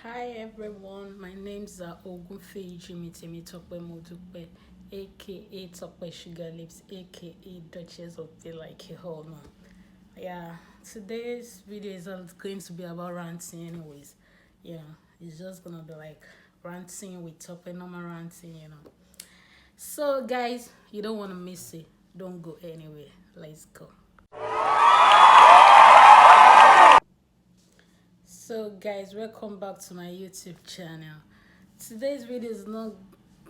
Hi everyone, my name's Ogunfeyi Mitimi Tope Modupe, aka Tope Sugar Lips, aka Duchess of the Like a Whole Man. Yeah, today's video is going to be about ranting, anyways. Yeah, it's just gonna be like ranting with Tope, normal ranting. So, guys, you don't want to miss it. Don't go anywhere. Let's go. So guys, welcome back to my YouTube channel. Today's video is not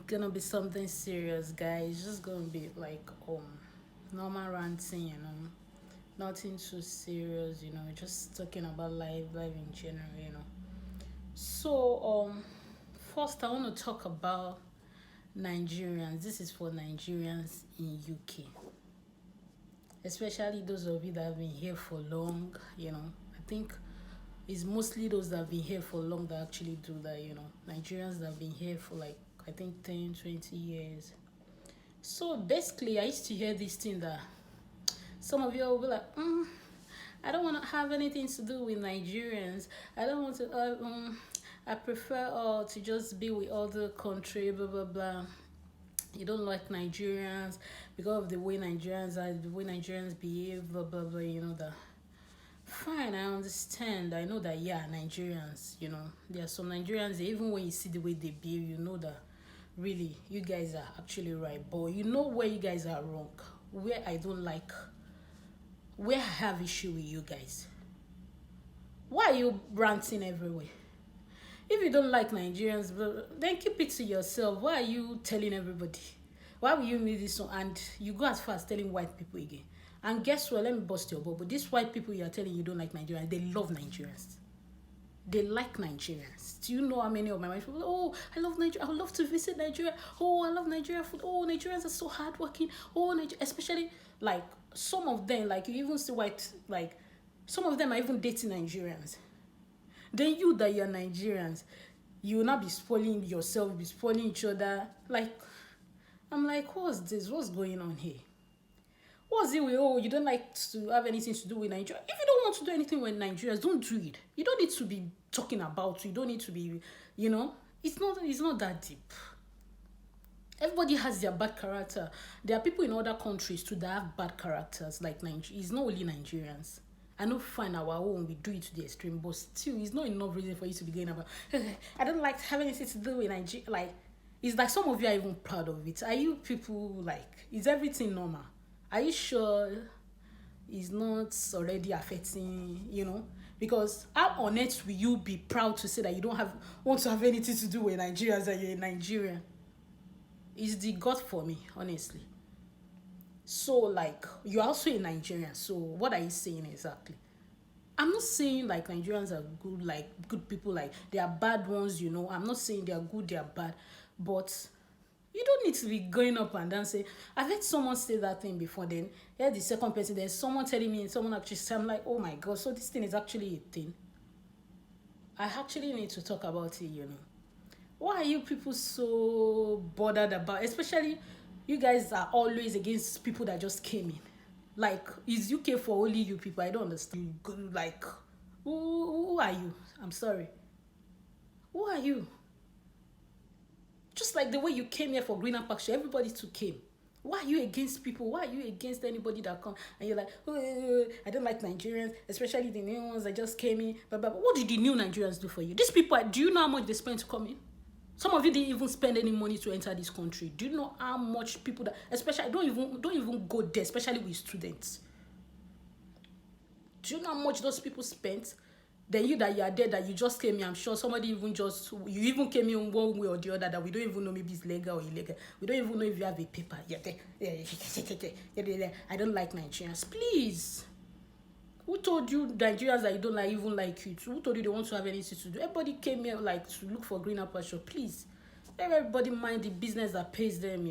gonna be something serious, guys. It's just gonna be like normal ranting. Nothing too serious, just talking about life in general. So first I want to talk about Nigerians. This is for Nigerians in UK. Especially those of you that have been here for long. I think it's mostly those that have been here for long that actually do that. Nigerians that have been here for like I think 10, 20 years. So basically I used to hear this thing that some of you will be like, I don't want to have anything to do with Nigerians. I don't want to I prefer to just be with other country, blah blah blah. You don't like Nigerians because of the way Nigerians are, the way Nigerians behave, blah blah blah, that. Fine, I understand. I know that, yeah, Nigerians, there are some Nigerians, even when you see the way they behave, you know that really you guys are actually right. But you know where you guys are wrong, where I don't like, where I have issue with you guys. Why are you ranting everywhere? If you don't like Nigerians, then keep it to yourself. Why are you telling everybody? Why will you need this one? And you go as far as telling white people again. And guess what? Let me bust your bubble. These white people you are telling you don't like Nigerians, they love Nigerians. They like Nigerians. Do you know how many of my white people? Oh, I love Nigeria. I would love to visit Nigeria. Oh, I love Nigeria food. Oh, Nigerians are so hardworking. Oh, especially like some of them, like you even see white, like some of them are even dating Nigerians. Then you that you're Nigerians, you will not be spoiling yourself, be spoiling each other. Like, I'm like, what's this? What's going on here? What's it with, oh, you don't like to have anything to do with Nigeria? If you don't want to do anything with Nigerians, don't do it. You don't need to be talking about, you don't need to be, it's not that deep. Everybody has their bad character. There are people in other countries too that have bad characters, like Nigeria. It's not only Nigerians. I know fine our own, we do it to the extreme, but still, it's not enough reason for you to be going about. I don't like having anything to do with Nigeria. Like, it's like some of you are even proud of it. Are you people like? Is everything normal? Are you sure it's not already affecting? Because how on earth will you be proud to say that you don't want to have anything to do with Nigerians and you're a Nigerian? It's the God for me, honestly. So, like, you're also a Nigerian. So, what are you saying exactly? I'm not saying like Nigerians are good, like good people, like they are bad ones. I'm not saying they are good, they are bad, but you don't need to be going up and down saying. I've heard someone say that thing before. Then hear the second person. Then someone telling me, someone actually say, I'm like, oh my god, so this thing is actually a thing. I actually need to talk about it. Why are you people so bothered about, especially you guys are always against people that just came in. Like, is UK for only you people? I don't understand. Like, who are you? I'm sorry. Who are you? Just like the way you came here for greener pasture, everybody too came. Why are you against people? Why are you against anybody that come? And you're like, oh, I don't like Nigerians, especially the new ones that just came in. But what did the new Nigerians do for you? These people, do you know how much they spent to come in? Some of you didn't even spend any money to enter this country. Do you know how much people that, especially, don't even go there, especially with students. Do you know how much those people spent? Then you that you are there, that you just came here, I'm sure somebody you even came in one way or the other that we don't even know, maybe it's legal or illegal. We don't even know if you have a paper. I don't like Nigerians. Please. Who told you Nigerians that you don't like even like you? Who told you they want to have anything to do? Everybody came here like to look for greener pasture. Please. Let everybody mind the business that pays them.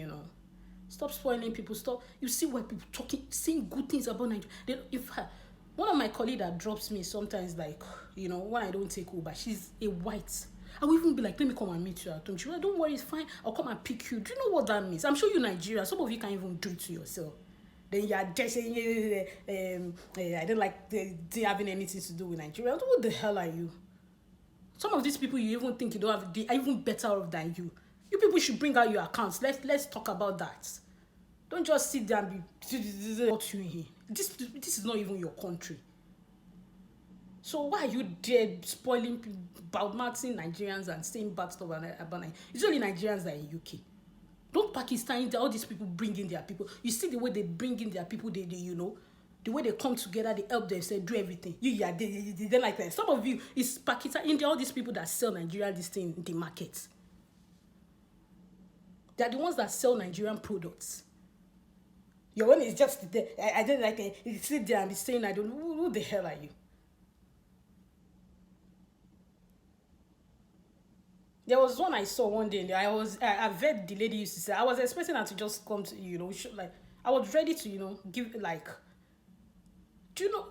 Stop spoiling people. Stop. You see why people talking, saying good things about Nigeria. One of my colleagues that drops me sometimes, like, when I don't take Uber, she's a white. I will even be like, let me come and meet you at home. She's like, don't worry, it's fine. I'll come and pick you. Do you know what that means? I'm sure you Nigeria. Some of you can't even do it to yourself. Then you are just saying, I don't like having anything to do with Nigeria. What the hell are you? Some of these people you even think you don't have, they are even better off than you. You people should bring out your accounts. Let's talk about that. Don't just sit there and be what you here. This is not even your country. So why are you there spoiling, bad-mouthing Nigerians and saying bad stuff about Nigeria? It's only Nigerians that are in UK. Don't Pakistan, all these people bring in their people. You see the way they bring in their people, they the way they come together, they help themselves, do everything. They like that. Some of you, it's Pakistan, India, all these people that sell Nigerian this thing in the market. They're the ones that sell Nigerian products. Your own is just there. I don't like it. You sit there and be saying, I don't know, who the hell are you? There was one I saw one day. I've read the lady used to say, I was expecting her to just come to, like, I was ready to, give, like, do you know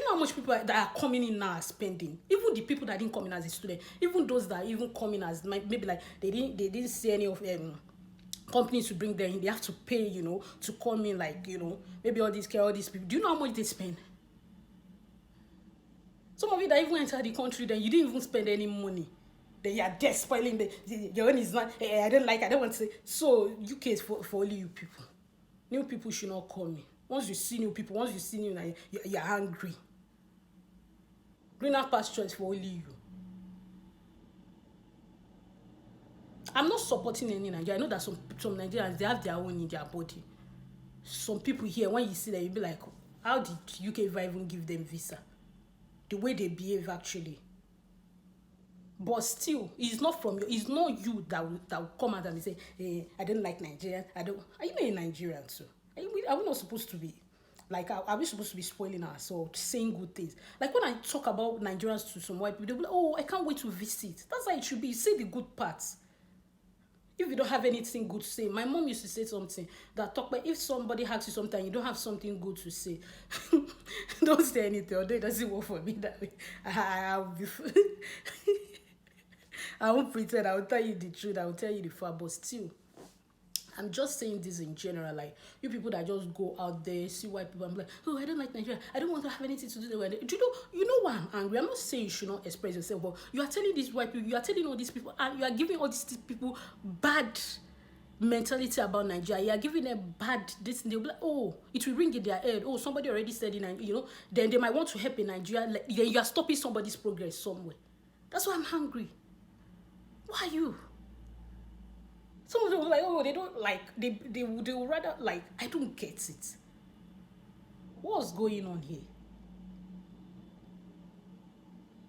how much people that are coming in now are spending? Even the people that didn't come in as a student, even those that even come in as maybe like they didn't see any of companies to bring them in, they have to pay, to come in, like, maybe all these people. Do you know how much they spend? Some of you that even entered the country, then you didn't even spend any money. Then you are there spoiling your own is not. I don't want to say. So UK is for only you people. New people should not come in. Once you see new people, once you see new, you're angry. Greener pasture is for only you. I'm not supporting any Nigeria. I know that some Nigerians, they have their own in their body. Some people here, when you see them, you'll be like, how did UK even give them visa? The way they behave, actually. But still, it's not you that will come out and say, hey, I don't like Nigerians. Are you not a Nigerian too? Are we not supposed to be? Like, are we supposed to be spoiling ourselves, saying good things? Like, when I talk about Nigerians to some white people, they'll be like, oh, I can't wait to visit. That's how it should be. You say the good parts. If you don't have anything good to say, my mom used to say something that talk about if somebody asks you something, you don't have something good to say, don't say anything, although it doesn't work for me that way. I'll be I won't pretend. I will tell you the truth. I will tell you the fact. But still, I'm just saying this in general. Like, you people that just go out there, see white people, I'm like, oh, I don't like Nigeria. I don't want to have anything to do with it. Do you know why I'm angry? I'm not saying you should not express yourself, but you are telling these white people, you are telling all these people, and you are giving all these people bad mentality about Nigeria. You are giving them bad this. They'll be like, oh, it will ring in their head. Oh, somebody already said in Nigeria, then they might want to help in Nigeria. Like, you are stopping somebody's progress somewhere. That's why I'm hungry. Why are you? Some of them were like, oh, they don't like, they would rather, like, I don't get it. What's going on here?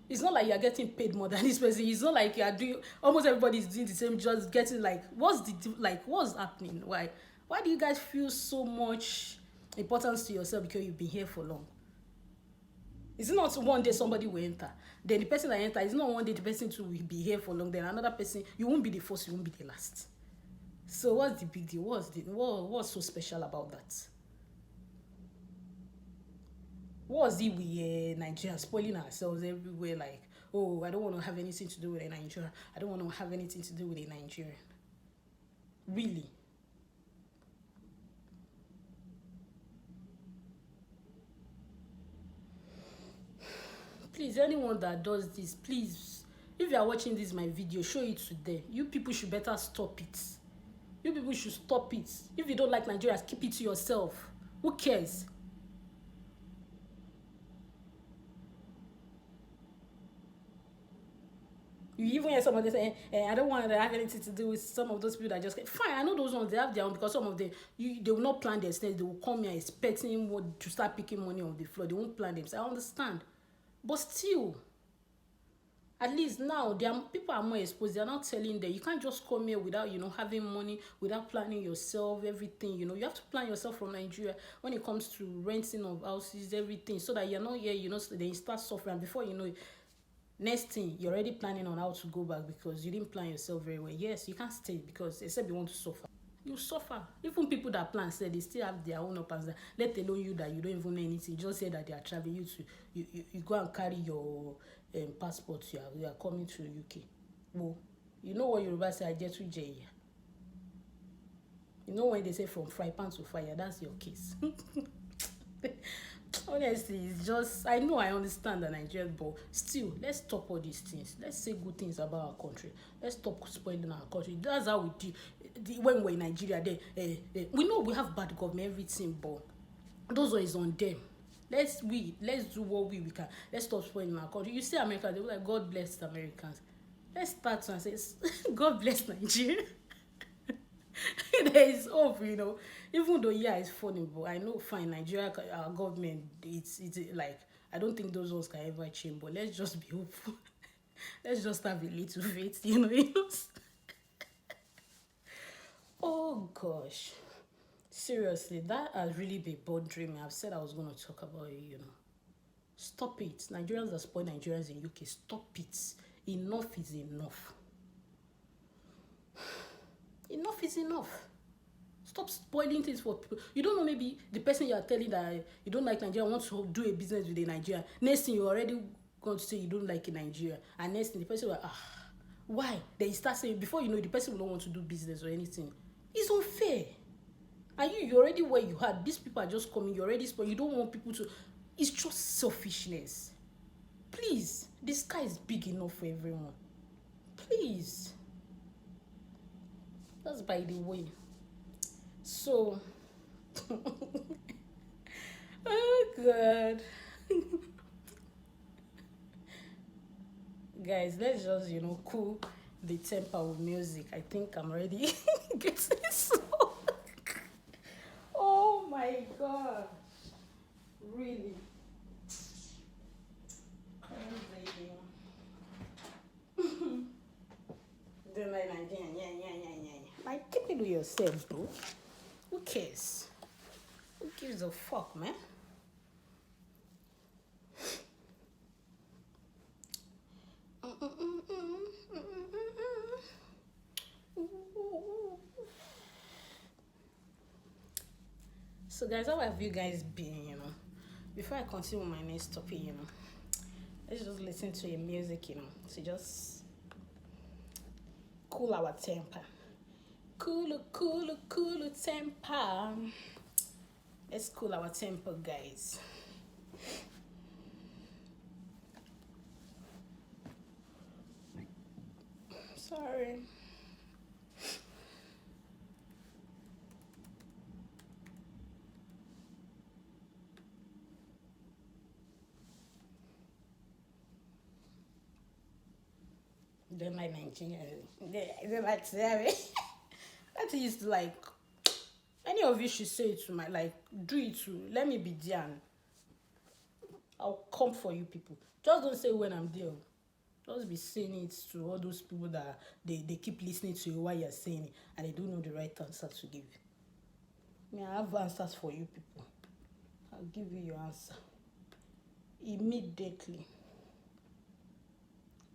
It's not like you're getting paid more than this person. It's not like you're doing, almost everybody's doing the same, just getting like, what's happening? Why do you guys feel so much importance to yourself because you've been here for long? It's not one day somebody will enter. Then the person that enter, it's not one day the person will be here for long. Then another person, you won't be the first, you won't be the last. So what's the big deal? What's so special about that? What's it with Nigeria spoiling ourselves everywhere? Like, oh, I don't want to have anything to do with a Nigerian. I don't want to have anything to do with a Nigerian. Really? Please, anyone that does this, please, if you are watching this my video, show it to them. You people should better stop it. You people should stop it. If you don't like Nigeria, keep it to yourself. Who cares? You even hear somebody saying, I don't want to have anything to do with some of those people that just get fine. I know those ones, they have their own, because some of them, they will not plan their steps. They will come here expecting to start picking money on the floor. They won't plan themselves. I understand. But still, at least now, people are more exposed. They're not telling them. You can't just come here without, having money, without planning yourself, everything. You have to plan yourself from Nigeria when it comes to renting of houses, everything, so that you're not here, so then you start suffering. Before you know it, next thing, you're already planning on how to go back because you didn't plan yourself very well. Yes, you can't stay because except you want to suffer. You suffer. Even people that plan said they still have their own up and down. Let alone you that you don't even know anything. Just say that they are traveling. You go and carry your passport. You are coming to UK. Well, you know what Yoruba say? I get to jail. You know when they say from fry pan to fire, that's your case. Honestly, it's just I know I understand the Nigerian, but still, let's stop all these things. Let's say good things about our country. Let's stop spoiling our country. That's how we do. When we're in Nigeria, then we know we have bad government, everything, but those ones on them. Let's do what we can. Let's stop spoiling our country. You see America, they were like God bless the Americans. Let's start to say God bless Nigeria. There is hope, even though yeah it's funny, but I know fine Nigeria, our government, it's like I don't think those ones can ever change, but let's just be hopeful. Let's just have a little faith, Oh gosh, seriously, that has really been bothering me. I've said I was going to talk about it. Stop it. Nigerians that spoil Nigerians in UK, stop it. Enough is enough. Enough is enough. Stop spoiling things for people. You don't know, maybe the person you are telling that you don't like Nigeria wants to do a business with a Nigeria. Next thing you already going to say you don't like a Nigeria. And next thing the person will why? Then you start saying, before you know, the person will not want to do business or anything. It's unfair. And you already where you had. These people are just coming. You already spoil. You don't want people to. It's just selfishness. Please. The sky is big enough for everyone. Please. That's by the way. So. Oh, God. Guys, let's just, cool the temper with music. I think I'm ready. Getting so. Oh my God. Really. Don't like Nigerian. Yeah. Like, keep it to yourself, bro. Who cares? Who gives a fuck, man? So guys, how have you guys been, Before I continue my next topic, let's just listen to a music, to just cool our temper. Cool temper. Let's cool our temper, guys. Sorry. Don't like Nigeria. They like to have it. That is like any of you should say it to my do it to let me be there and I'll come for you people. Just don't say when I'm there. Just be saying it to all those people that they keep listening to you while you're saying it and they don't know the right answer to give. I have answers for you people. I'll give you your answer immediately.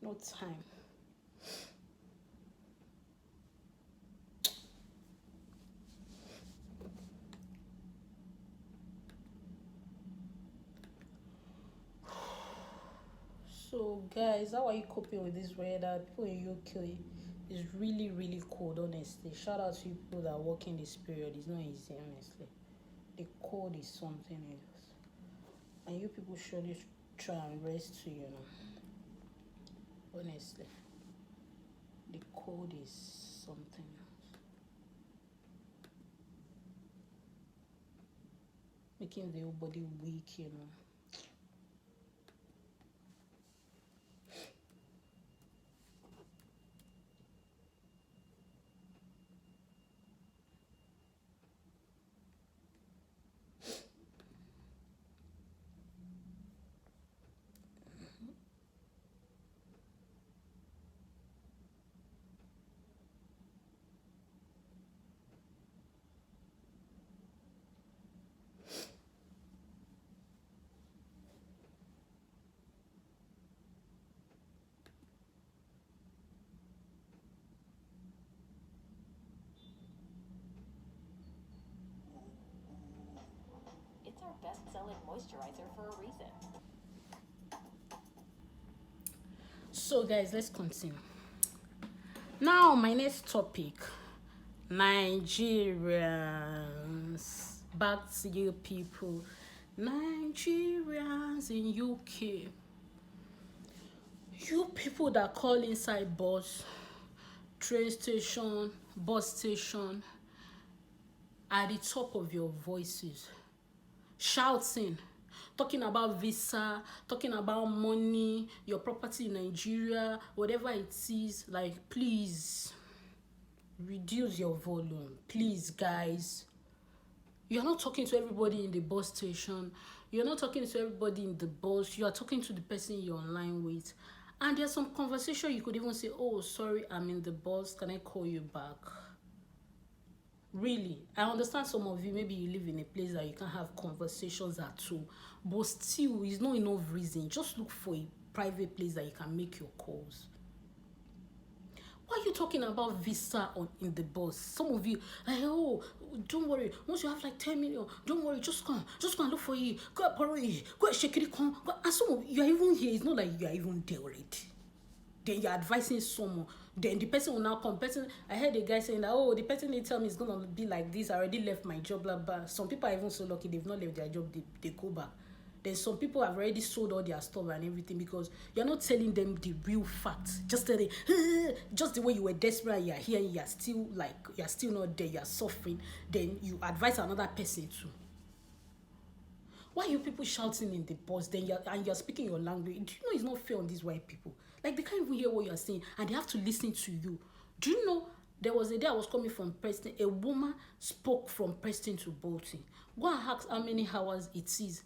No time. So guys, how are you coping with this weather? People in UK, it's really, really cold, honestly. Shout out to you people that are working this period. It's not easy, honestly. The cold is something else. And you people should try and rest too, Honestly. The cold is something else. Making the whole body weak, It's our best-selling moisturizer for a reason. So guys, let's continue. Now my next topic, Nigerians. Back to you people. Nigerians in UK, you people that call inside bus, train station, bus station, at the top of your voices, shouting, talking about visa, talking about money, your property in Nigeria, whatever it is, like, please reduce your volume, please, guys. You're not talking to everybody in the bus station. You're not talking to everybody in the bus. You are talking to the person you're online with. And there's some conversation you could even say, oh, sorry, I'm in the bus. Can I call you back? Really, I understand some of you, maybe you live in a place that you can't have conversations at all. But still, it's not enough reason. Just look for a private place that you can make your calls. Why are you talking about visa in the bus? Some of you, like, oh, don't worry. Once you have like 10 million, don't worry. Just go and look for it. Go borrow it. Go shake it. And some of you are even here. It's not like you are even there already. Then you're advising someone. Then the person will now come. I heard a guy saying that, oh, the person they tell me is gonna be like this. I already left my job, blah blah. Some people are even so lucky they've not left their job. They go back. Then some people have already sold all their stuff and everything because you're not telling them the real facts. Just telling, just the way you were desperate, you're here, you're still not there, you're suffering. Then you advise another person too. Why are you people shouting in the bus? Then you're speaking your language. Do you know it's not fair on these white people? Like, they can't even hear what you're saying and they have to listen to you. Do you know there was a day I was coming from Preston, a woman spoke from Preston to Bolton. Go and ask how many hours it is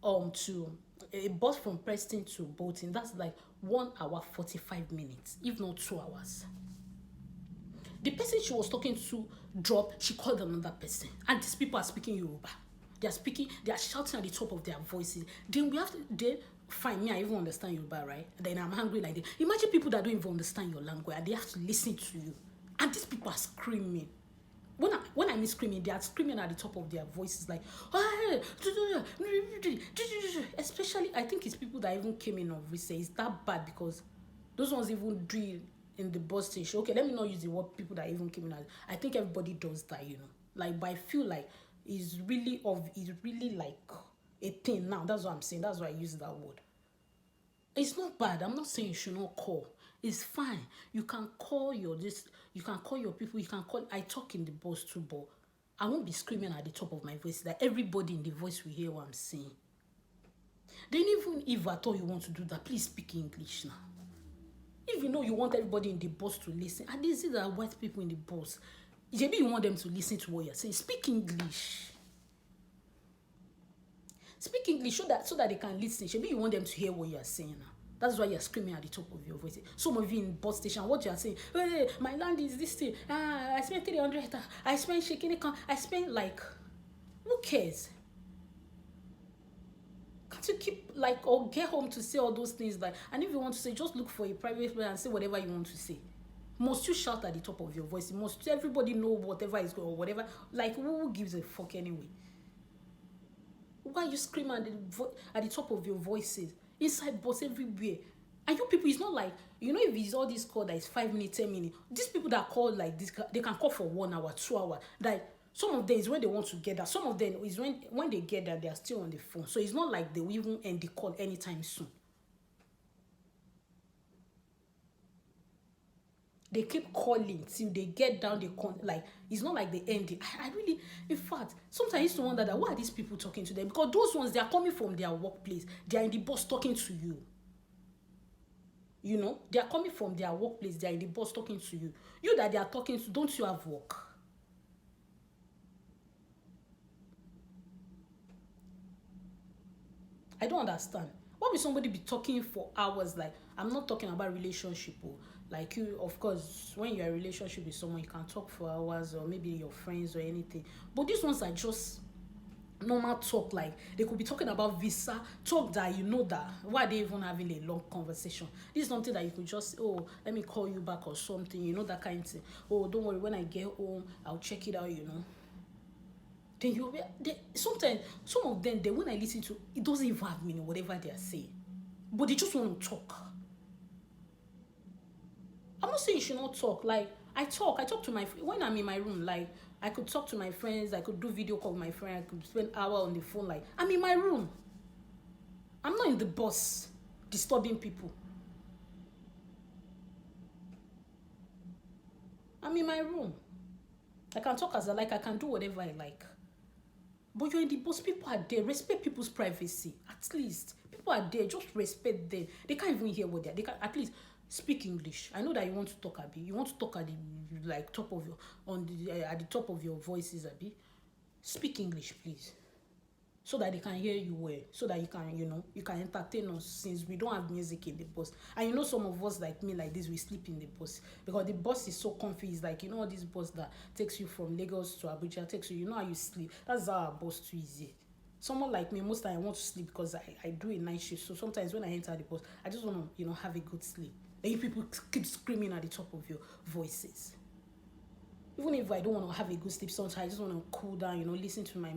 to a bus from Preston to Bolton. That's like 1 hour 45 minutes, if not 2 hours. The person she was talking to dropped, she called another person, and these people are speaking Yoruba. They are shouting at the top of their voices. Then fine, me, I even understand Yoruba, right? Then I'm angry like that. Imagine people that don't even understand your language and they have to listen to you, and these people are screaming. When I mean screaming, they are screaming at the top of their voices, like, especially, I think it's people that even came in of recent. It's that bad because those ones even drill in the bus station. Okay, let me not use the word people that even came in. I think everybody does that, Like, but I feel like it's really like a thing now. That's what I'm saying. That's why I use that word. It's not bad. I'm not saying you should not call. It's fine. You can call your people. You can call. I talk in the bus too, but I won't be screaming at the top of my voice that everybody in the voice will hear what I'm saying. Then even if at all you want to do that, please speak English now. If you know you want everybody in the bus to listen, and they see there are white people in the bus, maybe you want them to listen to what you're saying. Speak English. Speak English so that they can listen. Maybe you want them to hear what you're saying now. That's why you're screaming at the top of your voice. Some of you in bus station, what you're saying, hey, my land is this thing. I spent 300 hectares. I spent shaking it. I spent like, who cares? Can't you keep or get home to say all those things and if you want to say, just look for a private place and say whatever you want to say. Must you shout at the top of your voice? Must everybody know whatever is going on or whatever? Like, who gives a fuck anyway? Why you scream at the top of your voices? Inside bus everywhere. And you people, it's not like, if it's all this call that is 5 minutes, 10 minutes, these people that call like this, they can call for 1 hour, 2 hours. Like, some of them is when they want to get that. Some of them is when they get that, they are still on the phone. So it's not like they will even end the call anytime soon. They keep calling till they get down. It's not like they end it. I really, in fact, sometimes I used to wonder that why are these people talking to them? Because those ones, they are coming from their workplace. They are in the bus talking to you. They are coming from their workplace. They are in the bus talking to you. You that they are talking to, don't you have work? I don't understand. Why would somebody be talking for hours? Like, I'm not talking about relationship. Like, you, of course, when you're in a relationship with someone, you can talk for hours, or maybe your friends or anything. But these ones are just normal talk. Like, they could be talking about visa, talk that that why are they even having a long conversation? This is something that you could just, oh, let me call you back or something, that kind of thing. Oh, don't worry, when I get home, I'll check it out, Then sometimes some of them, when I listen to, it doesn't even have meaning, whatever they are saying. But they just want to talk. I'm I'm not saying you should not talk. Like, I talk to my when I'm in my room. Like, I could talk to my friends. I could do video call with my friend. I could spend hour on the phone. Like, I'm in my room. I'm not in the bus disturbing people. I'm in my room. I can talk as I like. I can do whatever I like. But you're in the bus. People are there. Respect people's privacy. At least people are there. Just respect them. They can't even hear what they can. At least speak English. I know that you want to talk, Abi. You want to talk at the like top of your at the top of your voices, Abi. Speak English, please, so that they can hear you well, so that you can, you can entertain us, since we don't have music in the bus. And some of us like me, like this, we sleep in the bus because the bus is so comfy. It's like, all this bus that takes you from Lagos to Abuja, takes you, how you sleep. That's how our bus too easy. Someone like me, most time I want to sleep because I do a night shift. So sometimes when I enter the bus, I just want to, have a good sleep. Then you people keep screaming at the top of your voices. Even if I don't want to have a good sleep, sometimes I just want to cool down, listen to my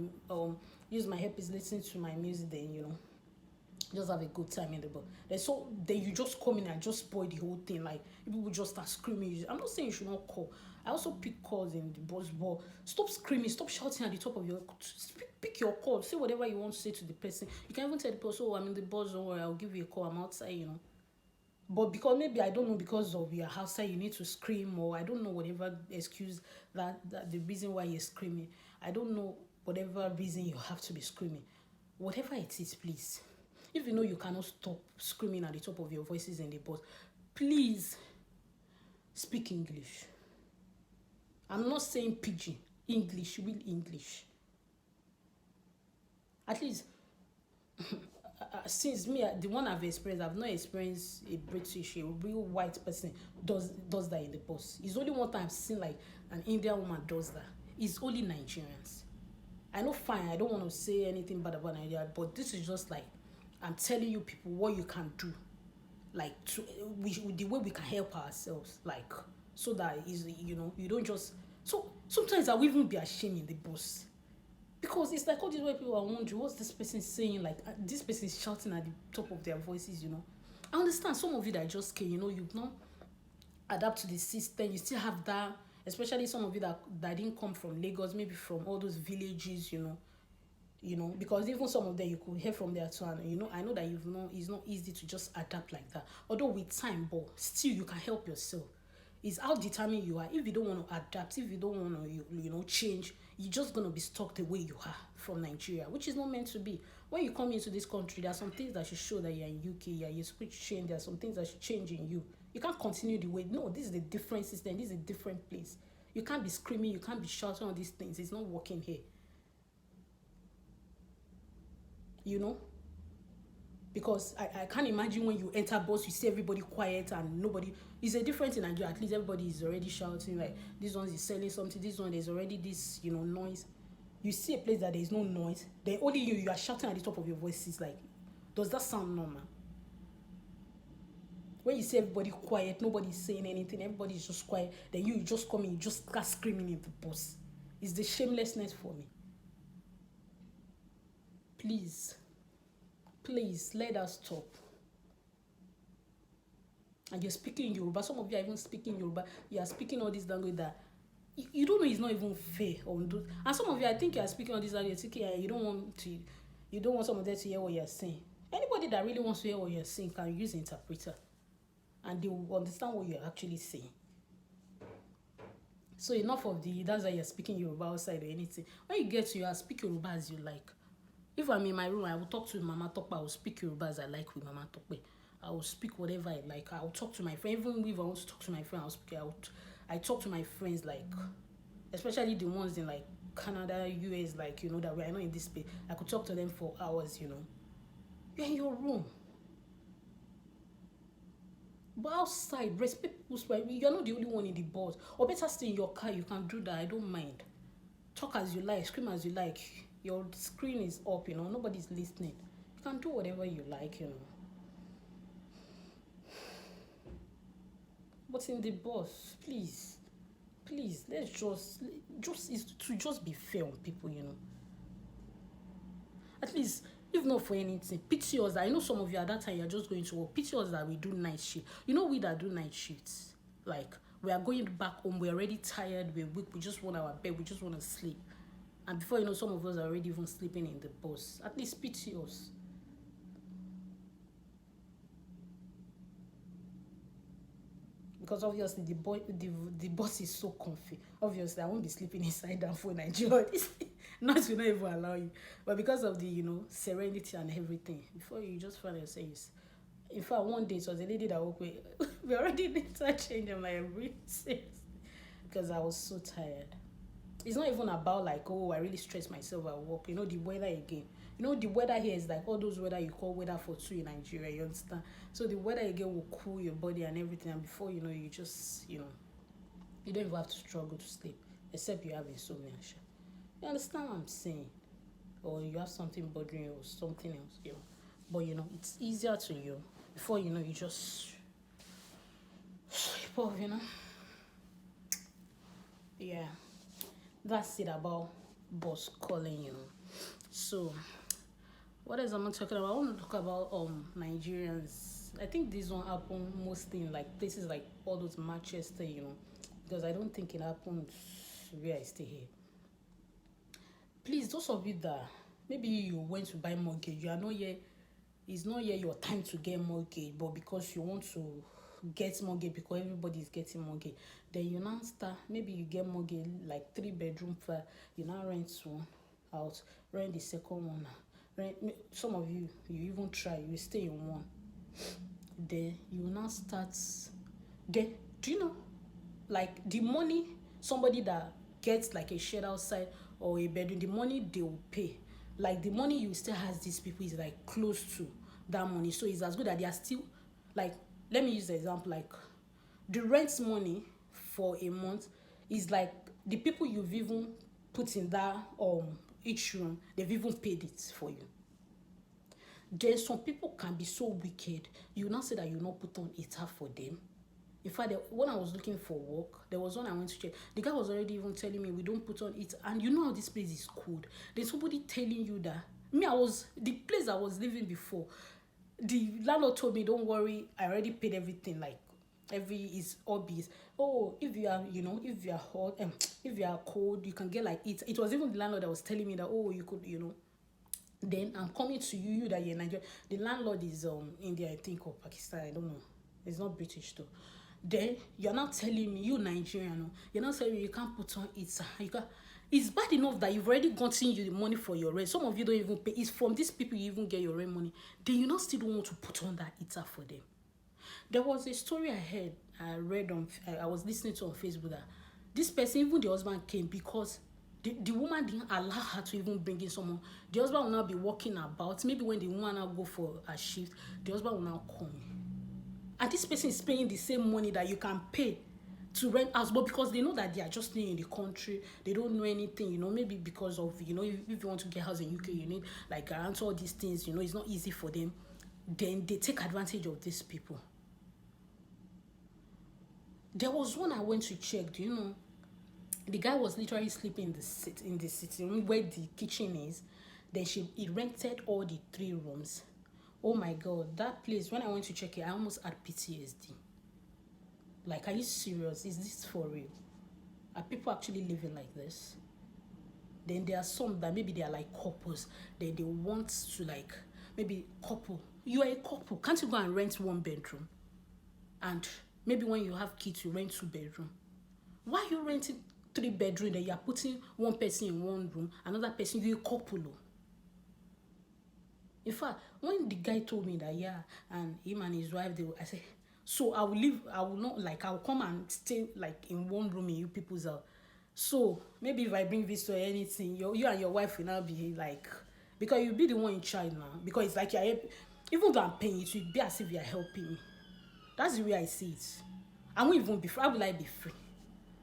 use my headpiece, listen to my music, then just have a good time in the bus. Then you just come in and just spoil the whole thing. Like, people just start screaming. I'm not saying you should not call. I also pick calls in the bus, but stop screaming, stop shouting at the top of your. Pick your call, say whatever you want to say to the person. You can even tell the person, "Oh, I'm in the bus, don't worry, I'll give you a call. I'm outside." But because maybe, I don't know, because of your outside you need to scream, or I don't know, whatever excuse that the reason why you're screaming. I don't know whatever reason you have to be screaming. Whatever it is, please. If you know you cannot stop screaming at the top of your voices in the bus, please speak English. I'm not saying pidgin. English, real English. At least since me, the one I've experienced, I've not experienced a British, a real white person does that in the bus. It's only one time I've seen like an Indian woman does that. It's only Nigerians. I know, fine, I don't want to say anything bad about Nigeria, but this is just like, I'm telling you people what you can do, like, the way we can help ourselves, like, so that is, you don't just. So sometimes I will even be ashamed in the bus. Because it's like all these way people are wondering, what's this person saying? Like, this person is shouting at the top of their voices, I understand some of you that just came, you've not adapt to the system. You still have that, especially some of you that didn't come from Lagos, maybe from all those villages, because even some of them you could hear from there too. And I know that it's not easy to just adapt like that. Although with time, but still you can help yourself. It's how determined you are. If you don't want to adapt, if you don't want to change, you're just going to be stuck the way you are from Nigeria, which is not meant to be. When you come into this country, there are some things that should show that you're in UK, you're supposed to change. There are some things that should change in you. You can't continue the way. No, this is a different system. This is a different place. You can't be screaming. You can't be shouting all these things. It's not working here. Because I can't imagine when you enter bus, you see everybody quiet and nobody. It's a different in Nigeria. At least everybody is already shouting, like, this one is selling something, this one there's already this, noise. You see a place that there is no noise, then only you are shouting at the top of your voice. It's like, does that sound normal? When you see everybody quiet, nobody's saying anything, everybody's just quiet, then you just come in, you just start screaming in the bus. It's the shamelessness for me. Please, let us stop. And you're speaking Yoruba. Some of you are even speaking Yoruba. You are speaking all this language that you don't know it's not even fair. And some of you, I think you are speaking all this language, you don't want some of them to hear what you're saying. Anybody that really wants to hear what you're saying can use an interpreter, and they will understand what you're actually saying. So enough of that's why you're speaking Yoruba outside or anything. When you get to you, speak Yoruba as you like. If I'm in my room, I will talk to Mama Tope. I will speak Yoruba as I like with Mama Tope. I will speak whatever I like. I will talk to my friend. Even if I want to talk to my friend, I talk to my friends, like, especially the ones in like Canada, US, like, that we are not in this space. I could talk to them for hours, You're in your room. But outside, respect people's privacy. You're not the only one in the bus. Or better stay in your car. You can do that. I don't mind. Talk as you like. Scream as you like. Your screen is up, nobody's listening. You can do whatever you like, But in the bus, please, let's just be fair on people, At least, if not for anything, pity us. I know some of you at that time you're just going to work. Pity us that we do night shift. We that do night shifts. Like, we are going back home, we're already tired, we're weak, we just want our bed, we just want to sleep. And before you know, some of us are already even sleeping in the bus. At least pity us. Because obviously the bus is so comfy. Obviously, I won't be sleeping inside that phone. I enjoy this. Not to not even allow you. But because of the, serenity and everything, before you just find yourself. In fact, one day it was a lady that woke me. We already need to change. I'm like, I'm really serious. Because I was so tired. It's not even about like, oh, I really stress myself at work. The weather again. The weather here is like all those weather you call weather for two in Nigeria, you understand? So the weather again will cool your body and everything, and before you know, you just, you don't even have to struggle to sleep, except you have insomnia. You understand what I'm saying? Or you have something bothering you or something else, But it's easier to you. Before you know, you just sleep off, Yeah. That's it about boss calling, So what else am I talking about? I want to talk about Nigerians. I think this one happen mostly in like places like all those Manchester, because I don't think it happens where I stay here. Please, those of you that maybe you went to buy mortgage, you are not yet. It's not yet your time to get mortgage, but because you want to get mortgage because everybody is getting mortgage, then you now start. Maybe you get mortgage like 3-bedroom flat. You now rent one out, rent the second one. Some of you even try, you stay in one. Then you now start. Then do you know, like the money somebody that gets like a shed outside or a bedroom, the money they will pay, like the money you still has these people is like close to that money. So it's as good that they are still like, let me use the example, like the rent money for a month is like the people you've even put in that each room, they've even paid it for you. Then some people can be so wicked, you now say that you not put on heater for them. In fact, when I was looking for work, there was one I went to check. The guy was already even telling me we don't put on it. And you know how this place is cold. There's somebody telling you that. The place I was living before, the landlord told me, don't worry, I already paid everything. Like, is hobbies. Oh, if you are, if you are hot, if you are cold, you can get like it. It was even the landlord that was telling me that, oh, you could, Then I'm coming to you that you're Nigerian. The landlord is India, I think, or Pakistan, I don't know. It's not British though. Then you're not telling me, you Nigerian, you're not telling me you can't put on it. It's bad enough that you've already gotten you the money for your rent. Some of you don't even pay. It's from these people you even get your rent money. Then you not still don't want to put on that heater for them. There was a story I read I was listening to on Facebook that this person, even the husband came because the woman didn't allow her to even bring in someone. The husband will now be walking about. Maybe when the woman now go for a shift, the husband will now come in. And this person is paying the same money that you can pay to rent house, but because they know that they are just new in the country, they don't know anything, maybe because of, if you want to get house in UK, you need like guarantee all these things, it's not easy for them. Then they take advantage of these people. There was one I went to check, the guy was literally sleeping in the sitting room where the kitchen is. Then he rented all the 3 rooms. Oh my God, that place, when I went to check it, I almost had PTSD. Like, are you serious? Is this for real? Are people actually living like this? Then there are some that maybe they are like couples. They want to like, maybe couple. You are a couple. Can't you go and rent 1 bedroom? And maybe when you have kids, you rent 2 bedroom. Why are you renting 3 bedroom that you are putting one person in one room, another person, you're a couple? In fact, when the guy told me that, and him and his wife, I said, so I will not, like, I'll come and stay, like, in one room in you people's house. So, maybe if I bring this or anything, you and your wife will now be, like, because you'll be the one in charge now. Because it's like, even though I'm paying, it will be as if you're helping me. That's the way I see it. I won't even be free. How will I be free?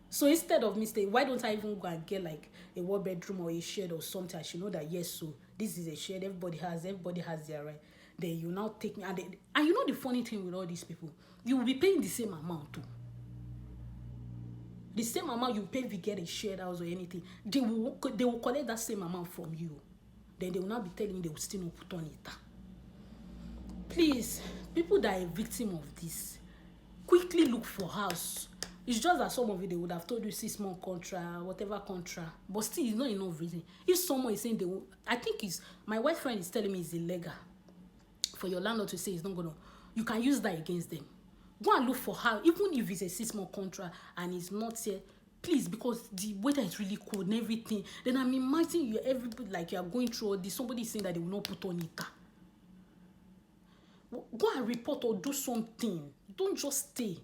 So instead of me staying, why don't I even go and get like a 1 bedroom or a shed or something? I should know that, yes, so this is a shed, everybody has their right. Then you now take me, and the funny thing with all these people, you will be paying the same amount too. The same amount you pay if you get a shared house or anything, they will collect that same amount from you. Then they will not be telling you they will still not put on it. Please, people that are a victim of this, quickly look for house. It's just that some of it they would have told you 6 month contract, whatever contract, but still it's not enough reason. If someone is saying they will, I think it's my white friend is telling me it's illegal for your landlord to say it's not gonna, you can use that against them. Go and look for how, even if it's a 6 month contract and it's not here, please, because the weather is really cold and everything. Then I'm imagining you everybody like you are going through all this. Somebody is saying that they will not put on heater. Go and report or do something. Don't just stay.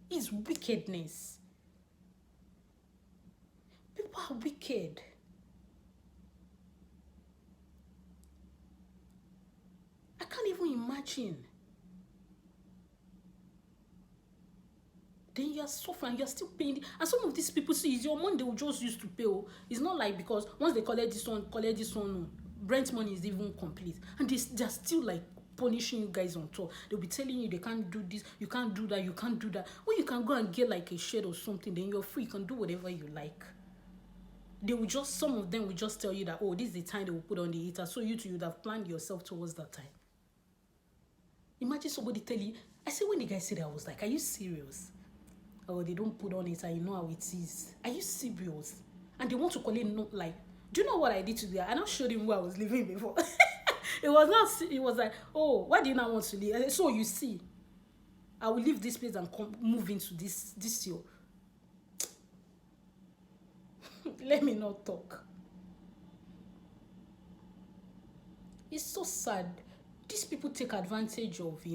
It's wickedness. People are wicked. I can't even imagine. Then you are suffering, you are still paying. And some of these people, see, it's your money they will just use to pay. Oh. It's not like because once they collect this one, oh, rent money is even complete. And they're still like punishing you guys on top. They'll be telling you they can't do this, you can't do that, you can't do that. When you can go and get like a shed or something, then you're free, you can do whatever you like. They will just, some of them will just tell you that, oh, this is the time they will put on the heater. So you would have planned yourself towards that time. Imagine somebody tell you, I said when the guy said that, I was like, are you serious? Oh, they don't put on it and you know how it is. Are you serious? And they want to call it not like, do you know what I did today? I now showed him where I was living before. It was like, oh, why do you not want to leave? I said, so you see, I will leave this place and move into this year. Let me not talk. It's so sad. These people take advantage of,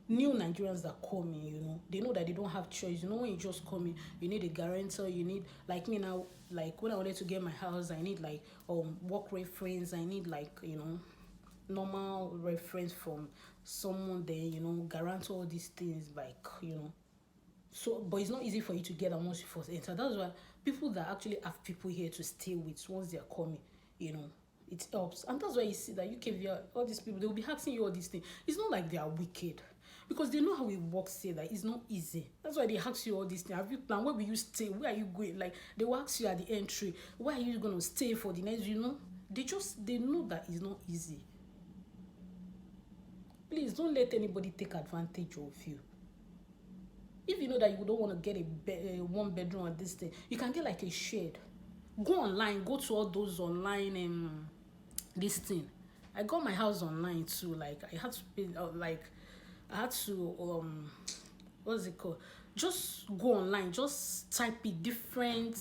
new Nigerians that come in, they know that they don't have choice. When you just come in, you need a guarantor, you need, like me now, like when I wanted to get my house, I need like work reference, I need like, normal reference from someone there, guarantor all these things, like, So, but it's not easy for you to get them once you first enter. That's why people that actually have people here to stay with once they're coming, it helps. And that's why you see that UKVR, all these people, they will be asking you all these things. It's not like they are wicked. Because they know how it works here, that it's not easy. That's why they ask you all these things. Have you planned? Where will you stay? Where are you going? Like, they will ask you at the entry, where are you going to stay for the next, They know that it's not easy. Please, don't let anybody take advantage of you. If you know that you don't want to get a one bedroom or this thing, you can get like a shed. Go online, go to all those online this thing. I got my house online too. Like, I had to pay, I had to what's it called? Just go online, just type it different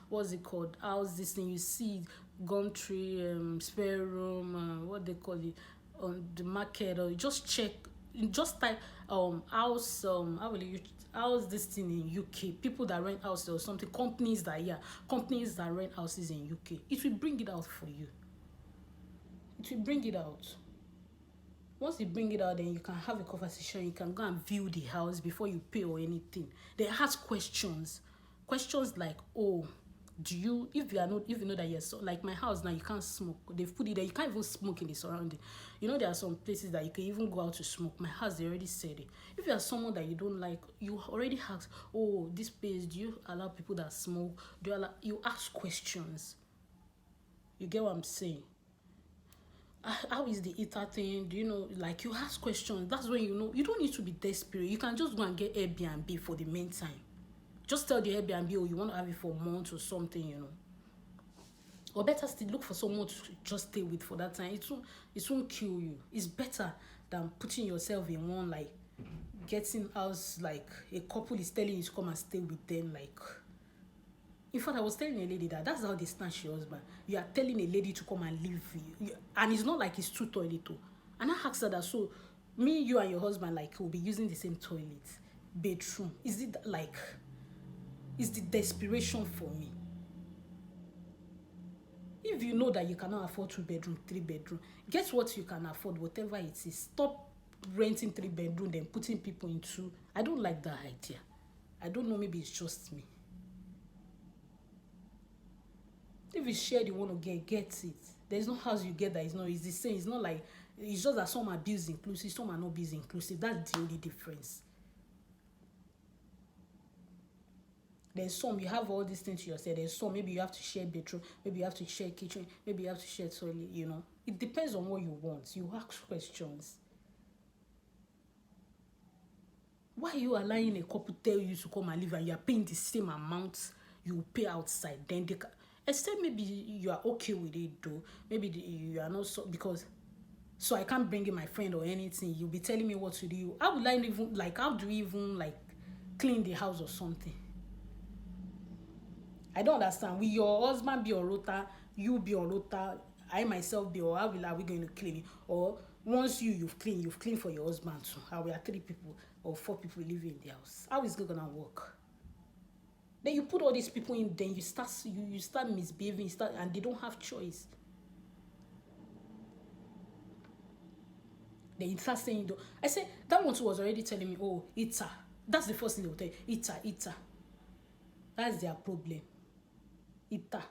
what's it called? House this thing you see, Gumtree, spare room, what they call it on the market, or just check, just type house how will you house this thing in UK, people that rent houses or something, companies that rent houses in UK. It will bring it out for you. It will bring it out. Once you bring it out, then you can have a conversation. You can go and view the house before you pay or anything. They ask questions like, oh, if you know that you're so, like my house now, you can't smoke. They've put it there. You can't even smoke in the surrounding. There are some places that you can even go out to smoke. My house, they already said it. If you are someone that you don't like, you already ask, oh, this place, do you allow people that smoke? You ask questions. You get what I'm saying? How is the heater thing? Do you know, like, you ask questions. That's when you don't need to be desperate. You can just go and get Airbnb for the meantime. Just tell the Airbnb, oh, you want to have it for months or something, Or better still, look for someone to just stay with for that time. It won't kill you. It's better than putting yourself in one, like, getting house, like, a couple is telling you to come and stay with them, like. In fact, I was telling a lady that's how they snatch your husband. You are telling a lady to come and live with you. And it's not like it's two toilet too. And I asked her that, so me, you and your husband, like, will be using the same toilet, bedroom. Is it like, is the desperation for me? If you know that you cannot afford 2 bedroom, 3 bedroom, get what you can afford, whatever it is. Stop renting 3 bedroom, then putting people in 2. I don't like that idea. I don't know, maybe it's just me. If it's shared, you want to get it. There's no house you get that is not. It's the same. It's not like, it's just that some are bills inclusive, some are not bills inclusive. That's the only difference. There's some you have all these things to yourself. There's some maybe you have to share bedroom, maybe you have to share kitchen, maybe you have to share toilet. It depends on what you want. You ask questions. Why are you allowing a couple tell you to come and live and you are paying the same amount you pay outside? Then they except maybe you are okay with it though. Maybe you are not so because so I can't bring in my friend or anything. You'll be telling me what to do. How would I even like? How do you even like clean the house or something? I don't understand. Will your husband be on rota? You be on rota? I myself be, or how will are we going to clean it? Or once you've cleaned for your husband too. How we are 3 people or 4 people living in the house? How is it gonna work? Then you put all these people in, then you start misbehaving, and they don't have choice. Then you start saying, I said that one too was already telling me, oh, it's her. That's the first thing they will tell you. It's her. That's their problem. It's her.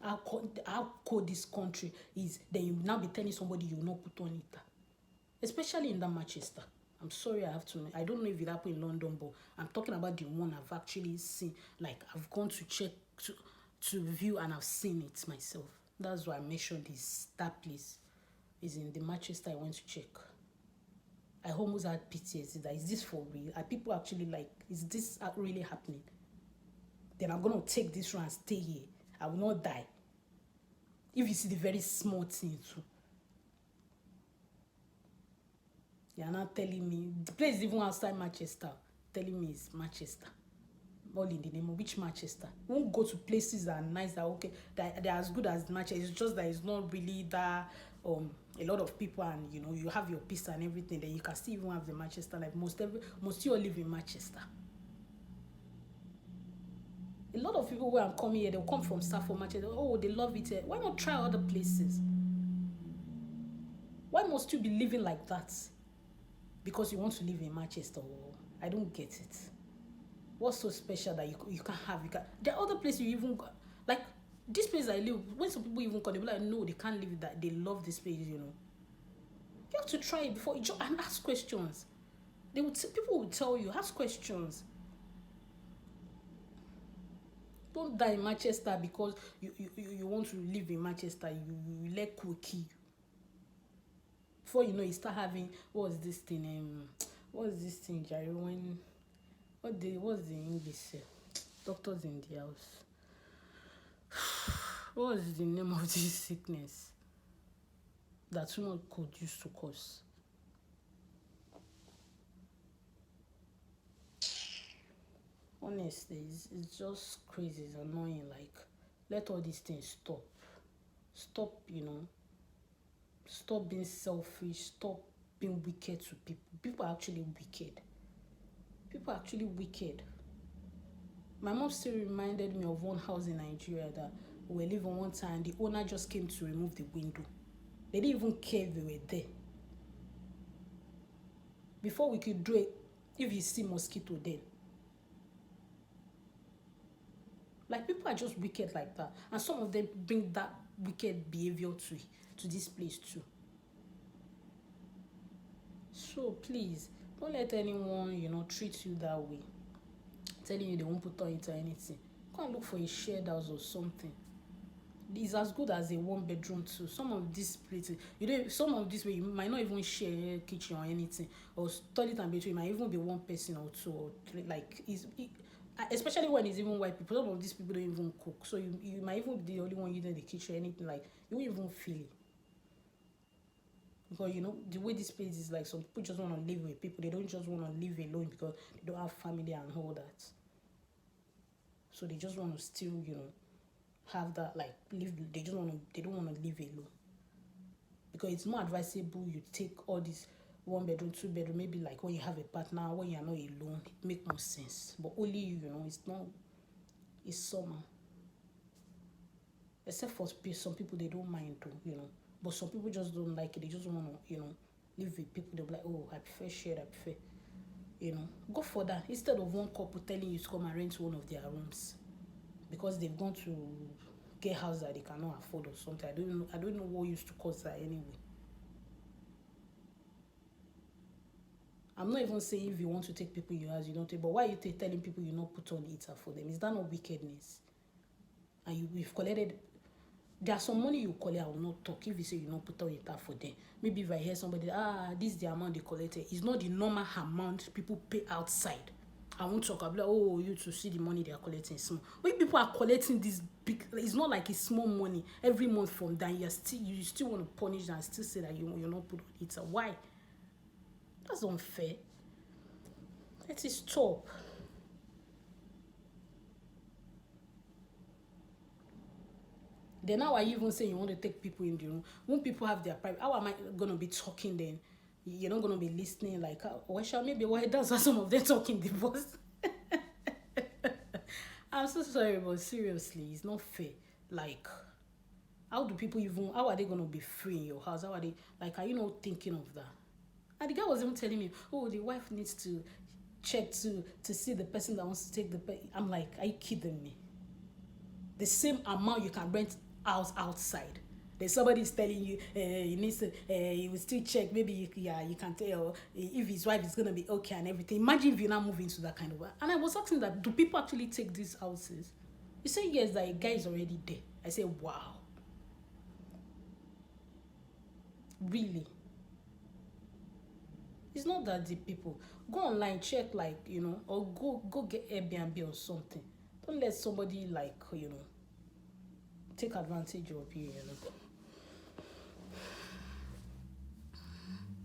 How cold this country is, then you now be telling somebody you will not put on it. Especially in that Manchester. I'm sorry I have to. I don't know if it happened in London, but I'm talking about the one I've actually seen. Like I've gone to check to view and I've seen it myself. That's why I mentioned that place is in the Manchester I went to check. I almost had PTSD. That is this for real? Are people actually like, is this really happening? Then I'm gonna take this road and stay here. I will not die. If you see the very small thing too. You are not telling me the place is even outside Manchester. Telling me it's Manchester. All in the name of which Manchester? We won't go to places that are nice, that okay, that they're as good as Manchester. It's just that it's not really that a lot of people, and you know you have your peace and everything. Then you can still even have the Manchester. Like most you all live in Manchester. A lot of people where I'm coming here, they'll come from South or Manchester. Oh, they love it here. Why not try other places? Why must you be living like that? Because you want to live in Manchester? Oh, I don't get it. What's so special that you can't have? There are other places you even got, like this place I live. When some people even call, they be like, no, they can't live that. They love this place, you know. You have to try it before you just and ask questions. People will tell you, ask questions. Don't die in Manchester because you want to live in Manchester. You let cookie. Before you know, you start having what's this thing? What's this thing, Jerry? What's the English? Doctors in the house. What's the name of this sickness that someone could use to cause? Honestly, it's just crazy. It's annoying. Like, let all these things stop. Stop, you know. Stop being selfish. Stop being wicked to people. People are actually wicked. People are actually wicked. My mom still reminded me of one house in Nigeria that we were living one time. The owner just came to remove the window. They didn't even care if they were there. Before we could do it, if you see mosquito then. Like, people are just wicked like that. And some of them bring that wicked behavior to this place too. So please, don't let anyone, you know, treat you that way. Telling you they won't put on it or anything. Go and look for a shared house or something. It's as good as a 1 bedroom too. Some of these places, some of this way you might not even share a kitchen or anything, or toilet and bathroom. It might even be one person or two or three. Like especially when it's even white people. Some of these people don't even cook, so you might even be the only one using the kitchen or anything. Like you won't even feel it. Because you know the way this place is, like some people just want to live with people. They don't just want to live alone because they don't have family and all that. So they just want to still, you know, have that like live. They don't want to live alone. Because it's more advisable you take all this 1 bedroom, 2 bedroom, maybe like when you have a partner, when you're not alone, it makes more sense. But only you know, it's summer. Except for some people, they don't mind too, you know. But some people just don't like it. They just want to, you know, live with people. They'll be like, oh, I prefer shared, I prefer, you know. Go for that. Instead of one couple telling you to come and rent one of their rooms because they've gone to get a house that they cannot afford or something. I don't know what used to cause that anyway. I'm not even saying if you want to take people in your house, you don't take. But why are you telling people you not put on heater for them? Is that not wickedness? And you've collected There are some money you collect, I will not talk. If you say you not put on your tab for them, maybe if I hear somebody, this is the amount they collected. It's not the normal amount people pay outside. I won't talk. I'll be like, oh, you to see the money they are collecting small. When people are collecting this big, it's not like it's small money every month from that. You still want to punish them and still say that you're not put on it. So why? That's unfair. Let it stop. Then how are you even saying you want to take people in the room? When people have their private, how am I gonna be talking then? You're not gonna be listening like, why shall maybe why that's why some of them talking divorce. I'm so sorry, but seriously, it's not fair. Like, how do people even? How are they gonna be free in your house? How are they? Like, are you not thinking of that? And the guy was even telling me, oh, the wife needs to check to see the person that wants to take the pay. I'm like, are you kidding me? The same amount you can rent house outside. Then somebody is telling you he needs to you will still check, maybe you can tell if his wife is gonna be okay and everything. Imagine if you now move into that kind of. And I was asking that, do people actually take these houses? You say yes, that a guy is already there. I say wow, really. It's not that the people go online, check, like, or go get Airbnb or something. Don't let somebody, like, take advantage of you.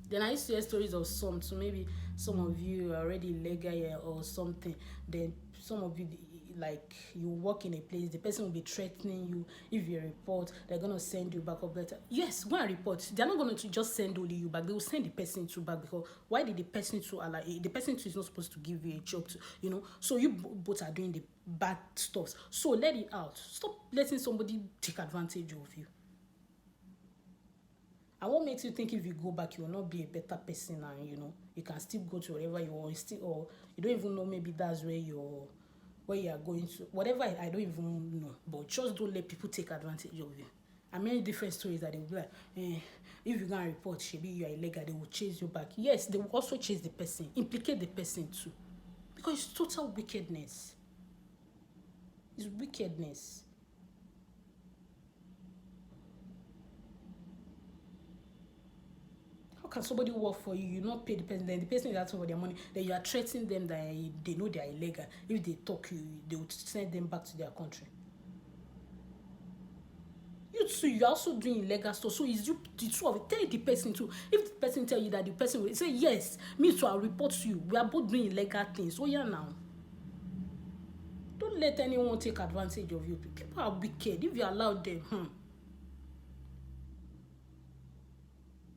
Then I used to hear stories of some, so maybe some of you are already legal here or something. Then some of you, like, you work in a place, the person will be threatening you. If you report, they're gonna send you back up letter. Yes, go and report. They're not gonna just send only you back. They will send the person to back, because why did the person to allow? The person to is not supposed to give you a job to. So you both are doing the bad stuff. So let it out. Stop letting somebody take advantage of you. And what makes you think if you go back, you will not be a better person, and you can still go to wherever you want, still, or you don't even know, maybe that's where you are going to, whatever. I don't even know, but just don't let people take advantage of you. And many different stories that they will be like, if you go and report, maybe you are illegal, they will chase you back. Yes, they will also chase the person, implicate the person too, because it's total wickedness. It's wickedness. How can somebody work for you, you not pay the person, then the person is asking for their money, then you are threatening them that they know they are illegal. If they talk, they would send them back to their country. You too, you're also doing illegal stuff. So it's you, the two of it. Tell the person too. If the person tell you that, the person will say, yes, me too, I'll report to you. We are both doing illegal things. Oh yeah, now. Don't let anyone take advantage of you. People are wicked. If you allow them,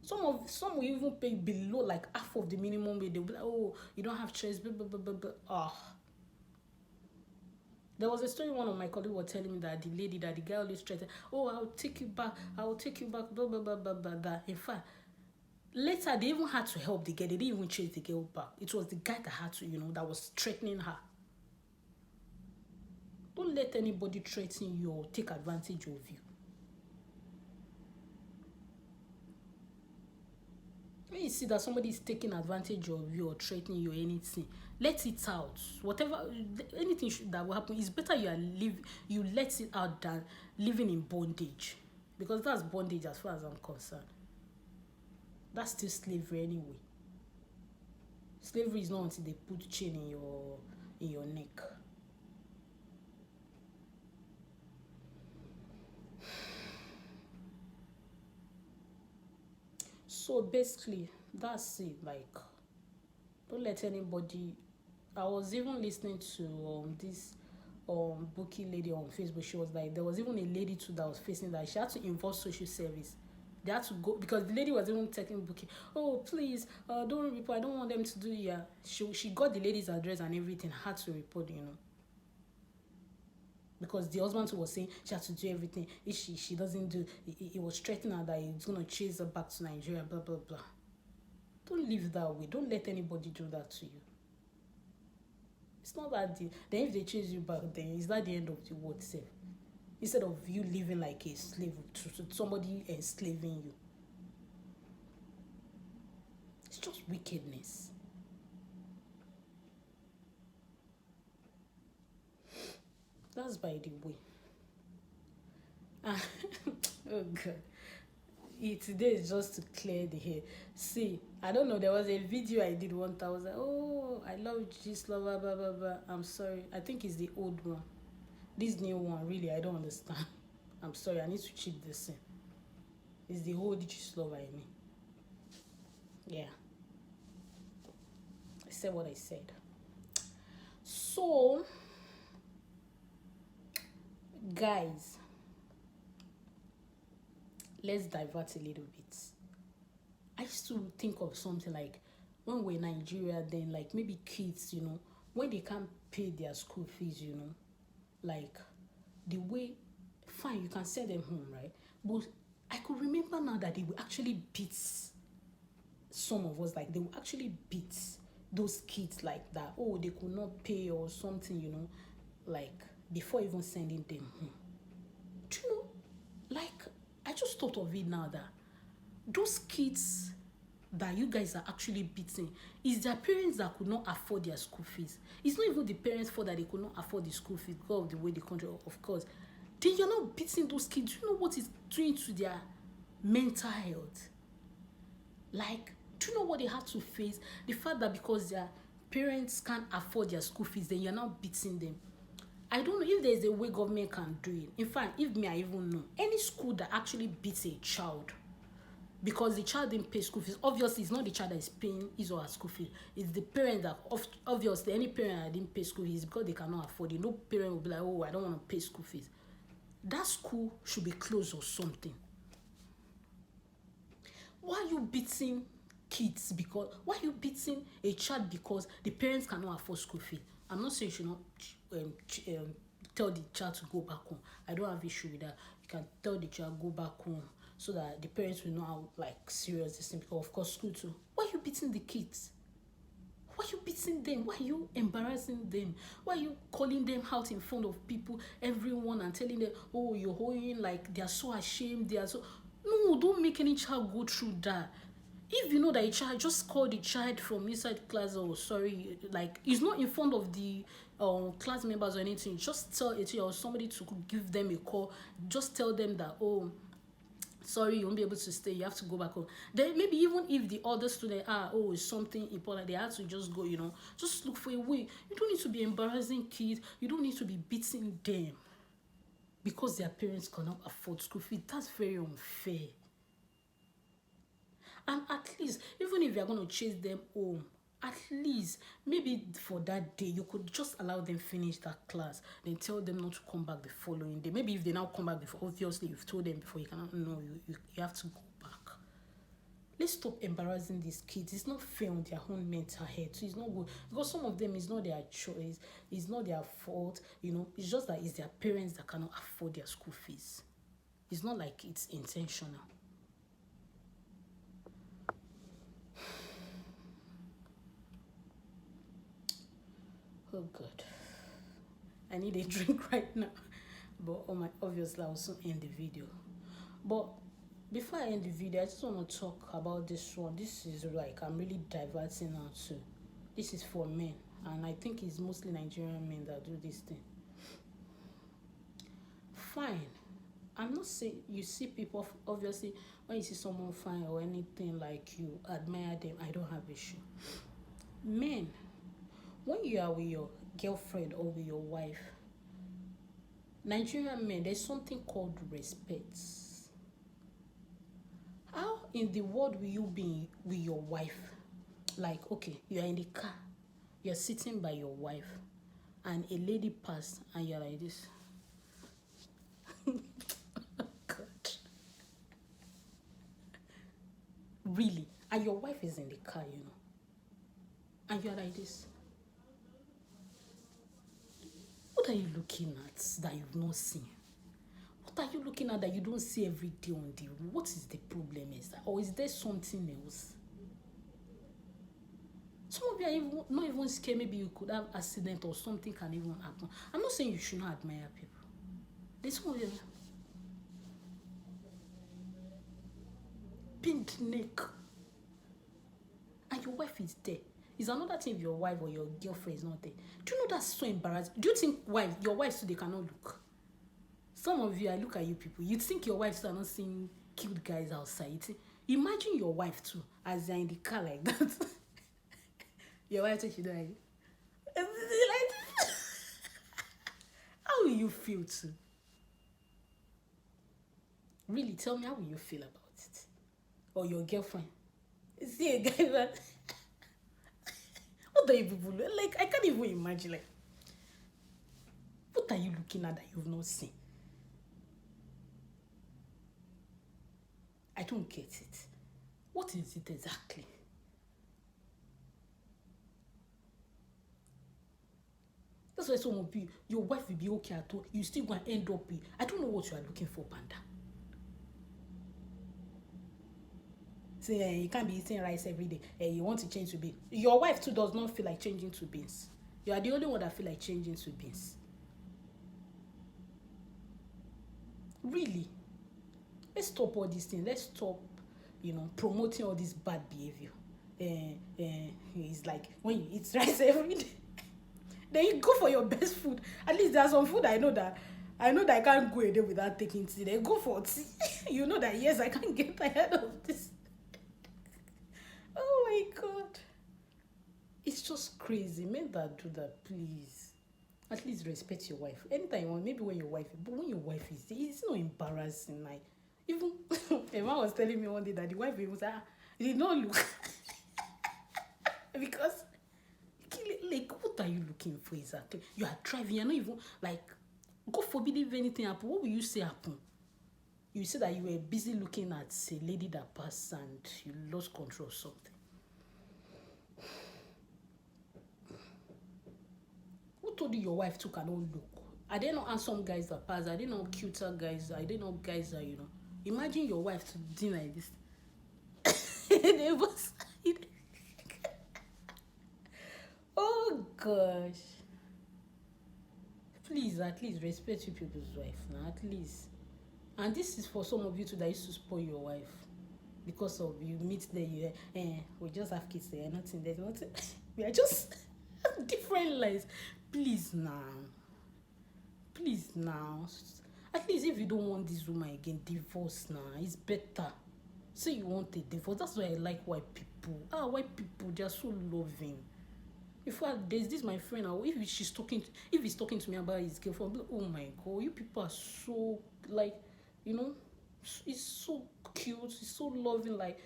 Some will even pay below, like, half of the minimum wage. They'll be like, oh, you don't have choice, blah, blah, blah, blah, blah. There was a story one of my colleagues was telling me that the guy always threatened, oh, I'll take you back, blah, blah, blah, blah, blah, blah. In fact, later they even had to help the girl. They didn't even chase the girl back. It was the guy that had to, that was threatening her. Don't let anybody threaten you or take advantage of you. When you see that somebody is taking advantage of you or threatening you or anything, let it out. Whatever, anything that will happen, it's better you let it out than living in bondage, because that's bondage as far as I'm concerned. That's still slavery anyway. Slavery is not until they put chain in your neck. So basically, that's it. Like, don't let anybody. I was even listening to this booking lady on Facebook. She was like, there was even a lady too that was facing that. She had to involve social service. They had to go, because the lady was even taking booking. Oh, please, don't report. I don't want them to do. Yeah, she got the lady's address and everything. Had to report, because the husband was saying she had to do everything. If she doesn't do, he was threatening her that he's gonna chase her back to Nigeria. Blah blah blah. Don't live that way. Don't let anybody do that to you. It's not that then if they chase you back, then is that the end of the world, sef? Instead of you living like a slave to somebody enslaving you. It's just wickedness. That's by the way. Oh God. Today is just to clear the hair. See, I don't know. There was a video I did one time. I was like, oh, I love this lover, blah blah blah. I'm sorry. I think it's the old one. This new one, really, I don't understand. I'm sorry. I need to check this in. It's the old gist lover, I mean. Yeah. I said what I said. So, guys, let's divert a little bit. I used to think of something like when we're in Nigeria, then like maybe kids, when they can't pay their school fees, like the way, fine, you can send them home, right? But I could remember now that they will actually beat some of us, like they will actually beat those kids like that. Oh, they could not pay or something, like before even sending them home. Do you know, like, I just thought of it now that those kids that you guys are actually beating is their parents that could not afford their school fees. It's not even the parents' fault that they could not afford the school fees because of the way the country, of course. Then you're not beating those kids. Do you know what it's doing to their mental health? Like, do you know what they have to face? The fact that because their parents can't afford their school fees, then you're not beating them. I don't know if there's a way government can do it. In fact, if me, I even know any school that actually beats a child because the child didn't pay school fees. Obviously, it's not the child that is paying his or her school fees. It's the parent that, obviously, any parent that didn't pay school fees because they cannot afford it. No parent will be like, oh, I don't want to pay school fees. That school should be closed or something. Why are you beating kids because, why are you beating a child because the parents cannot afford school fees? I'm not saying you should not tell the child to go back home. I don't have issue with that. You can tell the child go back home so that the parents will know how like serious this thing, because of course school too. Why are you beating the kids? Why are you beating them? Why are you embarrassing them? Why are you calling them out in front of people, everyone, and telling them, oh, you're holding, like they are so ashamed, they are so. No, don't make any child go through that. If you know that a child, just call the child from inside class, or sorry, like it's not in front of the class members or anything. Just tell it or somebody to give them a call. Just tell them that, oh, sorry, you won't be able to stay, you have to go back home. Then maybe even if the other student oh, it's something important, they have to just go, just look for a way. You don't need to be embarrassing kids, you don't need to be beating them because their parents cannot afford school fees. That's very unfair. And at least, even if you're going to chase them home, at least maybe for that day you could just allow them finish that class, then tell them not to come back the following day. Maybe if they now come back before, obviously you've told them before, you cannot, no, you have to go back. Let's stop embarrassing these kids. It's not fair on their own mental health. So it's not good because some of them, it's not their choice, it's not their fault, it's just that it's their parents that cannot afford their school fees. It's not like it's intentional. Oh God, I need a drink right now. But obviously I'll soon end the video. But before I end the video, I just want to talk about this one. This is like, I'm really diverting now too. This is for men, and I think it's mostly Nigerian men that do this thing. Fine, I'm not saying, you see people, obviously when you see someone fine or anything, like you admire them, I don't have issue. Men, when you are with your girlfriend or with your wife, Nigerian men, there's something called respect. How in the world will you be with your wife? Like, okay, you are in the car, you're sitting by your wife, and a lady passed, and you're like this. God. Really? And your wife is in the car, and you're like this. What are you looking at that you've not seen? What are you looking at that you don't see every day on the road? What is the problem? Or is there something else? Some of you are even not even scared. Maybe you could have accident or something can even happen. I'm not saying you should not admire people. There's some of you bent neck, and your wife is there. It's another thing if your wife or your girlfriend is not there. Do you know that's so embarrassing? Do you think your wives too, they cannot look? Some of you, I look at you people, you think your wives are not seeing cute guys outside. Imagine your wife too, as they're in the car like that. Your wife says she don't like, like how will you feel too? Really, tell me, how will you feel about it? Or your girlfriend? See a guy that what do you people look like? I can't even imagine. Like, what are you looking at that you've not seen? I don't get it. What is it exactly? That's why some of you, your wife will be okay at all. You still gonna end up with, I don't know what you are looking for, Panda. Say you can't be eating rice every day. You want to change to beans. Your wife too does not feel like changing to beans. You are the only one that feel like changing to beans. Really? Let's stop all these things. Let's stop, promoting all this bad behavior. It's like when you eat rice every day, then you go for your best food. At least there's some food I know that I can't go a day without taking tea. Then go for tea. You know that yes, I can't get tired of this. Oh my god. It's just crazy. Men that do that, please. At least respect your wife. Anytime you want, maybe when your wife, but when your wife is there, it's not embarrassing. Like, even a man was telling me one day that the wife even said, it did not look. Because, like, what are you looking for exactly? You are driving, you're not even, like, God forbid if anything happen, what will you say happen? You say that you were busy looking at a lady that passed and you lost control of something. Who told you your wife too cannot look? Are they not handsome guys that pass? Are they not cuter guys? Are they not guys that, imagine your wife to do like this. They was, oh gosh. Please, at least respect you people's wife now, at least. And this is for some of you too that used to spoil your wife. Because of you meet there, you we just have kids there, nothing, there's nothing. We are just different lives. Please now. Please now. At least if you don't want this woman again, divorce now. It's better. Say you want a divorce. That's why I like white people. White people, they are so loving. In fact, there's this my friend now. If he's talking to me about his girlfriend, I'm like, oh my god, you people are so like, it's so cute, it's so loving. Like,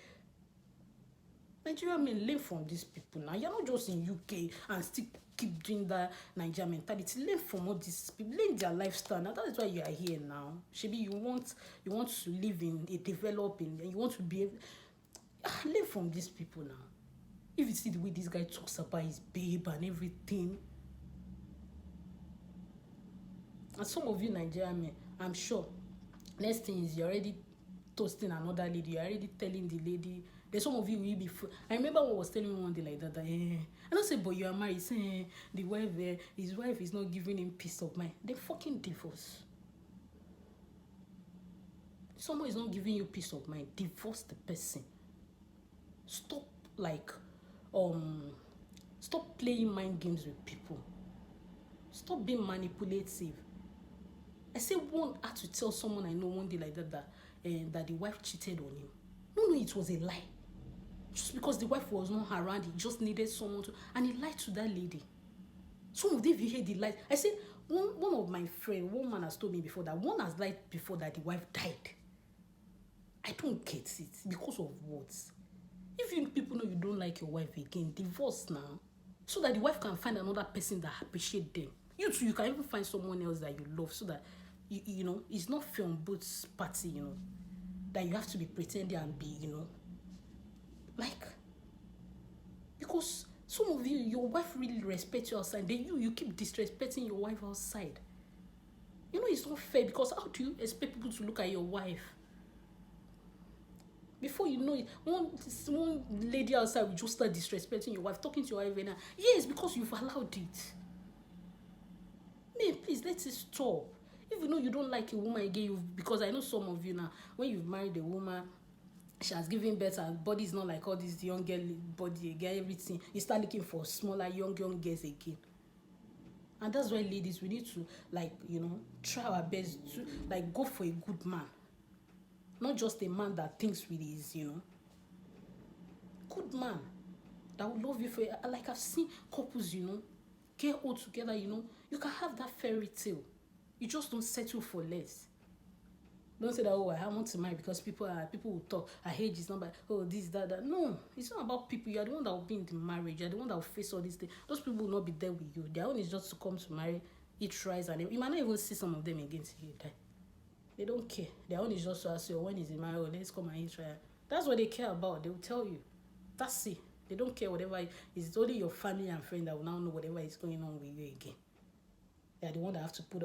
Nigerian men, learn from these people now. You're not just in UK and still keep doing that Nigerian mentality. Learn from all these people. Learn their lifestyle. Now that is why you are here now. Shebi, you want to live in a developing, and you want to be learn from these people now. If you see the way this guy talks about his babe and everything, and some of you Nigerian men, I'm sure next thing is you're already toasting another lady. You're already telling the lady. There's some of you will be. I remember one was telling me one day like that. I don't say, but you are married. Say the wife, his wife is not giving him peace of mind. They fucking divorce. Someone is not giving you peace of mind. Divorce the person. Stop stop playing mind games with people. Stop being manipulative. I say one had to tell someone I know one day like that that the wife cheated on him. No, it was a lie. Just because the wife was not around, he just needed someone to, and he lied to that lady. Some of them, you hear the lies. I said one of my friends, one man has told me before that one has lied before that the wife died. I don't get it. Because of what? If you people know you don't like your wife again, divorce now. So that the wife can find another person that appreciates them. You too, you can even find someone else that you love, so that you it's not fair on both parties, that you have to be pretending and be, like, because some of you, your wife really respects you outside, then you keep disrespecting your wife outside. It's not fair, because how do you expect people to look at your wife? Before you know it, one lady outside will just start disrespecting your wife, talking to your wife, and yes, because you've allowed it. Man, please, let it stop. If you know you don't like a woman again, because I know some of you now, when you've married a woman, she has given birth, and body is not like all this young girl body again, everything. You start looking for smaller, young girls again. And that's why, ladies, we need to, like, try our best to, like, go for a good man. Not just a man that thinks with his, good man that will love you for, like, I've seen couples, get all together, you can have that fairy tale. You just don't settle for less. Don't say that, oh, I want to marry because people will talk. I hate this number. Oh, this, that. No, it's not about people. You are the one that will be in the marriage. You are the one that will face all these things. Those people will not be there with you. Their own is just to come to marry, eat rice, and you might not even see some of them again till you die. They don't care. Their own is just to ask you, when is the marriage? Oh, let's come and eat rice. That's what they care about. They will tell you. That's it. They don't care whatever. It's only your family and friend that will now know whatever is going on with you again. You're the one that have to put,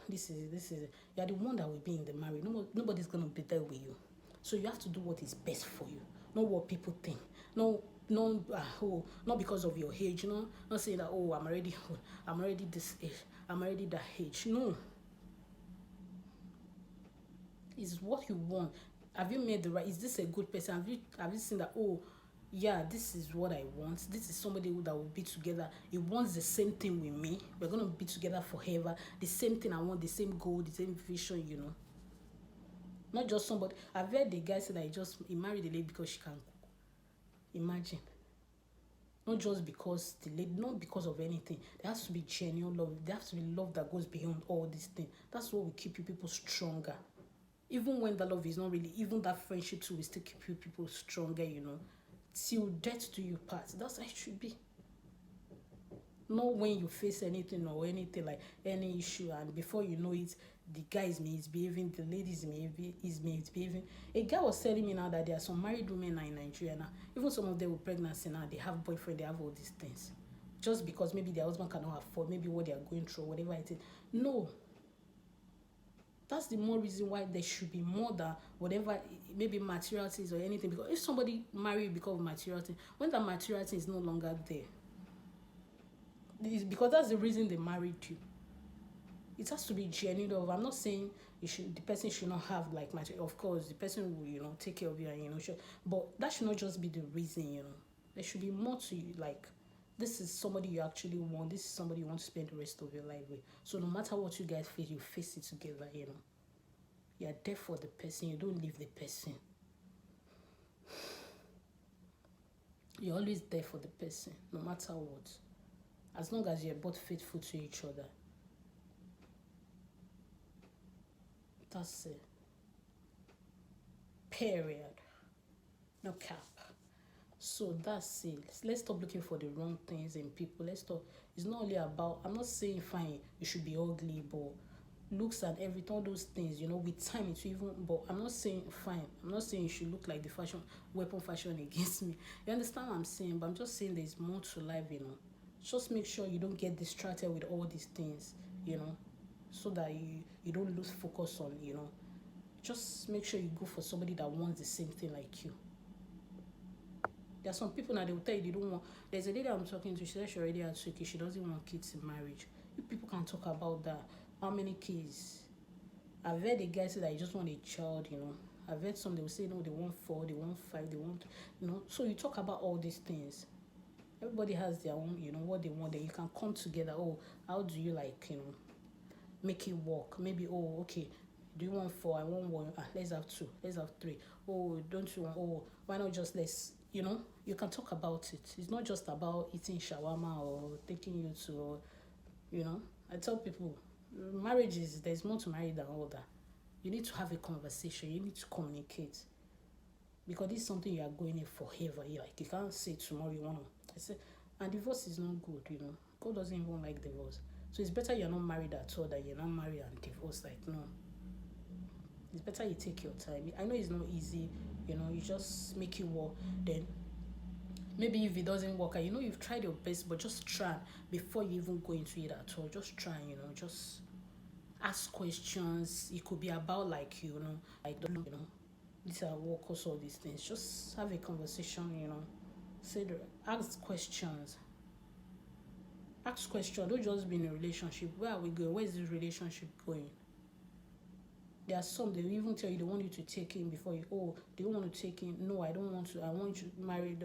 this is. You're the one that will be in the marriage. Nobody's going to be there with you. So you have to do what is best for you, not what people think. No, not because of your age, not saying that, I'm already this age, I'm already that age. No. It's what you want. Have you made the right? Is this a good person? Have you seen that, yeah, this is what I want. This is somebody that will be together. He wants the same thing with me. We're going to be together forever. The same thing I want, the same goal, the same vision, Not just somebody. I've heard the guy say that he married the lady because she can cook. Imagine. Not just because the lady, not because of anything. There has to be genuine love. There has to be love that goes beyond all these things. That's what will keep you people stronger. Even when the love is not really, even that friendship too will still keep you people stronger, Till death do you part. That's how it should be. Not when you face anything or anything, like any issue, and before you know it, the guy is misbehaving, the lady is misbehaving. A guy was telling me now that there are some married women now in Nigeria now. Even some of them with pregnancy now, they have boyfriend, they have all these things. Just because maybe their husband cannot afford, maybe what they are going through, whatever it is. No. That's the more reason why there should be more than whatever, maybe materialities or anything. Because if somebody married because of materiality, when that materiality is no longer there, it's because that's the reason they married you. It has to be genuine love. I'm not saying the person should not have like material. Of course, the person will take care of you and but that should not just be the reason. There should be more to you. Like, this is somebody you actually want. This is somebody you want to spend the rest of your life with. So no matter what you guys face, you face it together. You're there for the person. You don't leave the person. You're always there for the person, no matter what. As long as you're both faithful to each other. That's it. Period. No cap. So that's it. Let's stop looking for the wrong things in people. Let's stop. It's not only about, I'm not saying fine, you should be ugly, but looks and everything, all those things, with time it's even, but I'm not saying fine. I'm not saying you should look like the weapon fashion against me. You understand what I'm saying? But I'm just saying there's more to life, Just make sure you don't get distracted with all these things, so that you don't lose focus on, just make sure you go for somebody that wants the same thing like you. There are some people now, they will tell you they don't want. There's a lady I'm talking to, she said she already had 2 kids, she doesn't want kids in marriage. You people can talk about that. How many kids? I've heard a guy say that he just want a child, I've heard some, they will say no, they want 4, they want 5, they want, So you talk about all these things. Everybody has their own, what they want. Then you can come together. How do you make it work? Maybe, okay, do you want 4? I want 1. Let's have 2. Let's have 3. Don't you want? Why not just let's, you can talk about it. It's not just about eating shawarma or taking you to, I tell people, there's more to marriage than all that. You need to have a conversation. You need to communicate. Because this is something you are going in forever. You can't say tomorrow you want to. I say, and divorce is not good, God doesn't even like divorce. So it's better you're not married at all than you're not married and divorced. No. It's better you take your time. I know it's not easy, you just make it work. Then maybe if it doesn't work, you've tried your best, but just try before you even go into it at all. Just try, just ask questions. It could be about these are what cause all these things. Just have a conversation, ask questions. Ask questions. Don't just be in a relationship. Where are we going? Where is this relationship going? There are some, they will even tell you they want you to take in before you, they don't want to take in. No, I don't want to. I want you to marry.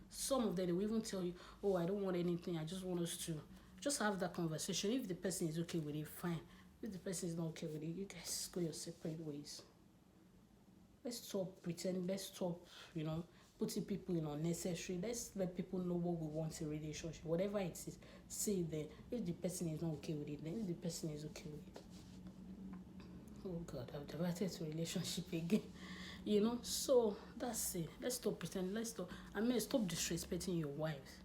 Some of them, they will even tell you, I don't want anything. I just want us to, Just have that conversation. If the person is okay with it, fine. If the person is not okay with it, you guys go your separate ways. Let's stop pretending. Let's stop, putting people in unnecessary. Let's let people know what we want in a relationship. Whatever it is, say it there. If the person is not okay with it, then if the person is okay with it. Oh God, I've diverted to relationship again. So that's it. Let's stop pretending. Stop disrespecting your wife.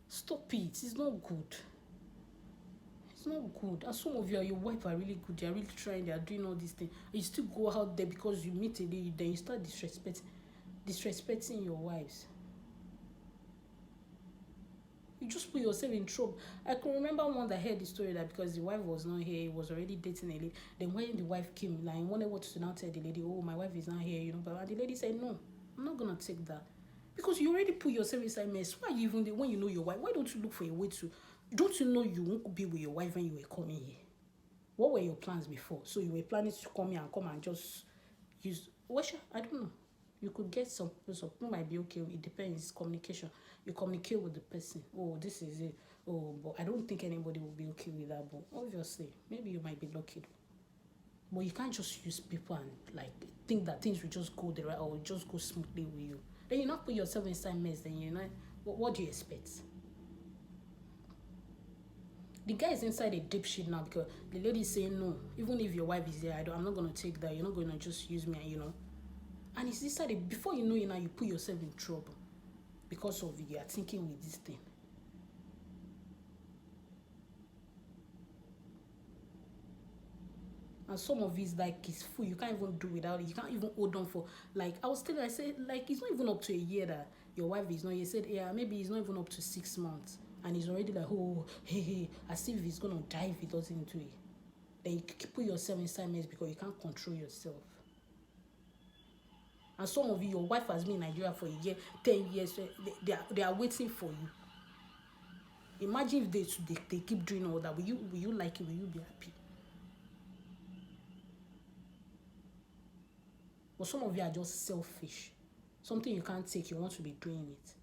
Stop it. It's not good. It's not good. And some of your wife are really good. They are really trying. They are doing all these things. And you still go out there because you meet a lady. Then you start disrespecting your wives. You just put yourself in trouble. I can remember one that heard the story that because the wife was not here, he was already dating a lady. Then when the wife came, like, he wanted to now tell the lady, oh, my wife is not here, But the lady said, no, I'm not gonna take that. Because you already put yourself inside mess. Why you even, when you know your wife, why don't you look for a way to, don't you know you won't be with your wife when you were coming here? What were your plans before? So you were planning to come here and come and just use, I don't know. You could get some people might be okay. It depends. It's communication. You communicate with the person. Oh, this is it. Oh, but I don't think anybody will be okay with that. But obviously, maybe you might be lucky. But you can't just use people and think that things will just go the right or will just go smoothly with you. Then you not put yourself inside mess. Then what do you expect? The guy is inside a deep shit now because the lady is saying no. Even if your wife is there, I'm not gonna take that. You're not gonna just use me, And it's decided before you know it now, you put yourself in trouble because of you are thinking with this thing. And some of it's it's full. You can't even do without it. You can't even hold on for I said it's not even up to a year that your wife is not. You said maybe it's not even up to 6 months, and he's already hey, as if he's gonna die if he doesn't do it. Then you put yourself inside mess because you can't control yourself. And some of you, your wife has been in Nigeria for a year, 10 years. They are waiting for you. Imagine if they keep doing all that. Will you like it? Will you be happy? But some of you are just selfish. Something you can't take, you want to be doing it.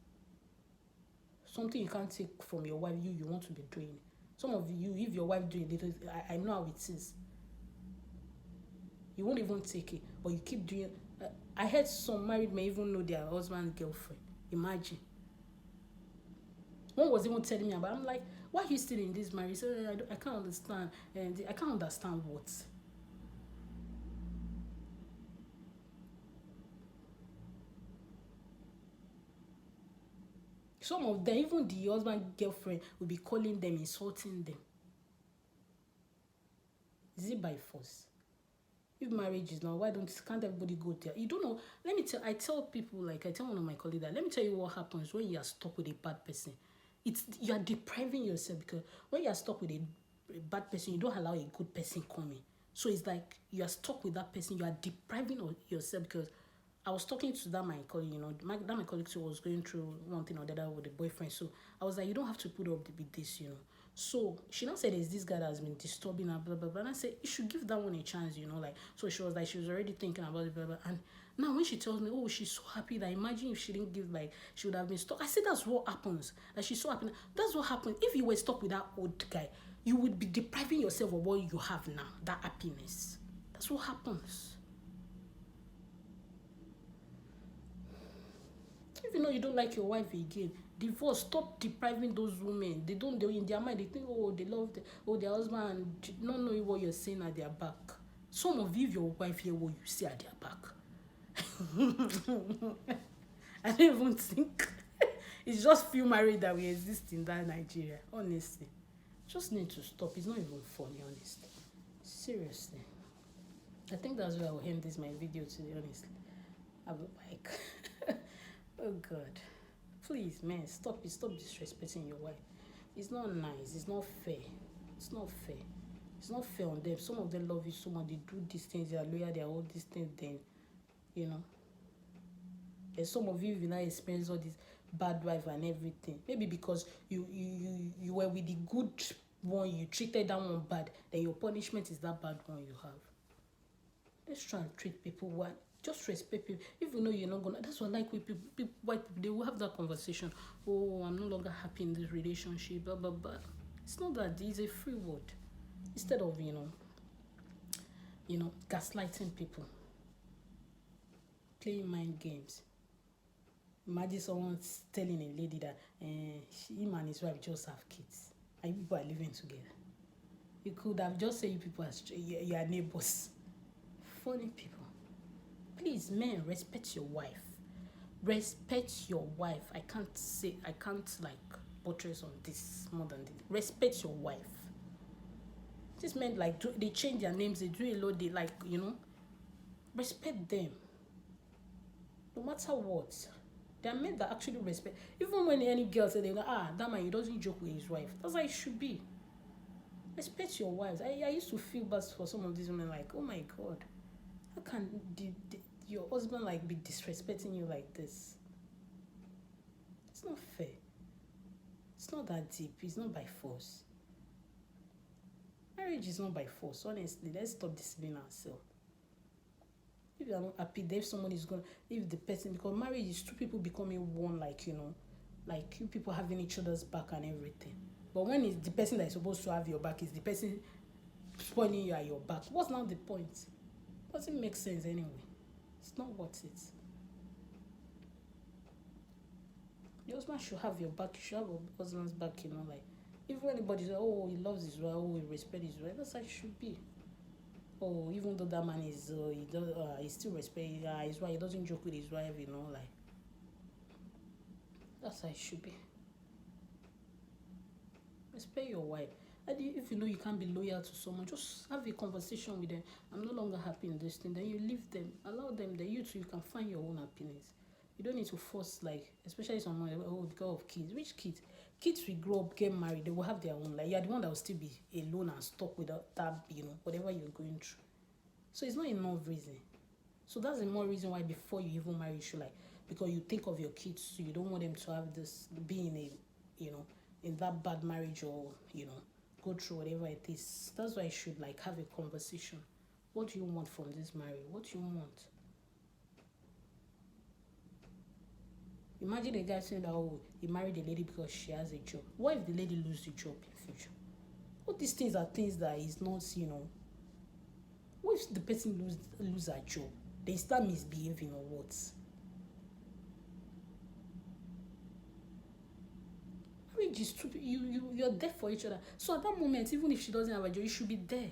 Something you can't take from your wife, you want to be doing it. Some of you, if your wife do a little, I know how it is. You won't even take it, but you keep doing it. I heard some married men even know their husband's girlfriend. Imagine. One was even telling me about. I'm like, why are you still in this marriage? So I can't understand. And I can't understand what. Some of them, even the husband girlfriend, will be calling them, insulting them. Is it by force? If marriage is not, can't everybody go there? You don't know. I tell people, I tell one of my colleagues that, let me tell you what happens when you are stuck with a bad person. You are depriving yourself because when you are stuck with a bad person, you don't allow a good person coming. So it's like you are stuck with that person. You are depriving yourself because I was talking to my colleague, my colleague too was going through one thing or the other with a boyfriend. So I was like, you don't have to put up with this, So she now said there's this guy that has been disturbing her, blah, blah, blah. And I said, you should give that one a chance, So she was already thinking about it, blah, blah. And now when she tells me, oh, she's so happy that imagine if she didn't give, she would have been stuck. I said, that's what happens. That she's so happy. That's what happens. If you were stuck with that old guy, you would be depriving yourself of what you have now, that happiness. That's what happens. If you know you don't like your wife again, divorce. Stop depriving those women. They in their mind, they think, oh, they love their husband, and not knowing what you're saying at their back. Some of you, your wife, hear what you say at their back. I don't even think it's just few married that we exist in that Nigeria. Honestly, just need to stop. It's not even funny, honestly. Seriously, I think that's where I will end my video today. Honestly, I'm like, oh God. Please, man, stop it. Stop disrespecting your wife. It's not nice. It's not fair. It's not fair. It's not fair on them. Some of them love you so much. They do these things. They are loyal. They are all these things. Then, And some of you will not experience all this bad wife and everything. Maybe because you were with the good one. You treated that one bad. Then your punishment is that bad one you have. Let's try and treat people well. Just respect people. If you know you're not gonna, that's what white people, they will have that conversation. Oh, I'm no longer happy in this relationship. Blah blah blah. It's not that, it's a free word. Instead of, gaslighting people, playing mind games. Imagine someone telling a lady that him and his wife just have kids and you people are living together. You could have just said you people are neighbors. Funny people. Please, men, respect your wife. Respect your wife. I can't like buttress on this more than this. Respect your wife. These men like they change their names, they do a lot, they like, respect them. No matter what. There are men that actually respect. Even when any girl say they go, that man, he doesn't joke with his wife. That's how it should be. Respect your wives. I used to feel bad for some of these women, like, oh my God, how can your husband like be disrespecting you like this? It's not fair. It's not that deep. It's not by force. Marriage is not by force. Honestly, let's stop deceiving ourselves. If you are not happy, if someone is going, if the person, because marriage is two people becoming one, like, like you people having each other's back and everything. But when it's the person that is supposed to have your back is the person spoiling you at your back, what's now the point? Doesn't make sense anyway. It's not worth it. Your husband should have your back. You should have your husband's back, like, if anybody says, oh, he loves his wife, oh, he respects his wife, that's how it should be. Oh, even though that man is, he still respects his wife, he doesn't joke with his wife, like, that's how it should be. Respect your wife. And if you know you can't be loyal to someone, just have a conversation with them. I'm no longer happy in this thing. Then you leave them. Allow them. Then you can find your own happiness. You don't need to force, like, especially someone, because of kids. Which kids? Kids will grow up, get married, they will have their own life. You're the one that will still be alone and stuck without that, whatever you're going through. So it's not enough reason. So that's the more reason why before you even marry, you should, like, because you think of your kids, so you don't want them to have this, be in a, in that bad marriage, or, go through whatever it is. That's why you should, like, have a conversation. What do you want from this marriage? What do you want? Imagine a guy saying that, oh, he married a lady because she has a job. What if the lady loses the job in future? All these things are things that is not, what if the person lose her job? They start misbehaving or what? Marriage is stupid. You're there for each other. So at that moment, even if she doesn't have a job, you should be there.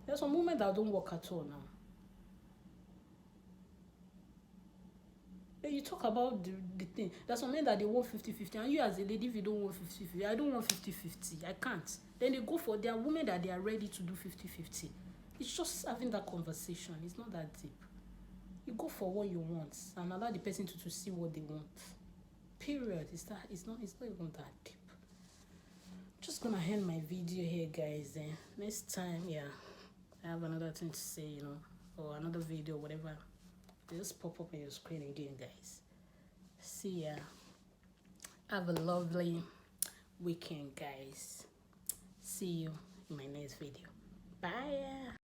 There's some moment that don't work at all now. You talk about the thing. There's some men that they want 50-50, and you as a lady, if you don't want 50-50, I don't want 50-50. I can't. Then they go for, there are women that they are ready to do 50-50. It's just having that conversation. It's not that deep. You go for what you want and allow the person to see what they want. Period. It's not even that deep. Just gonna end my video here, guys. Next time, I have another thing to say, or another video, whatever. Just pop up on your screen again, guys. See ya. Have a lovely weekend, guys. See you in my next video. Bye.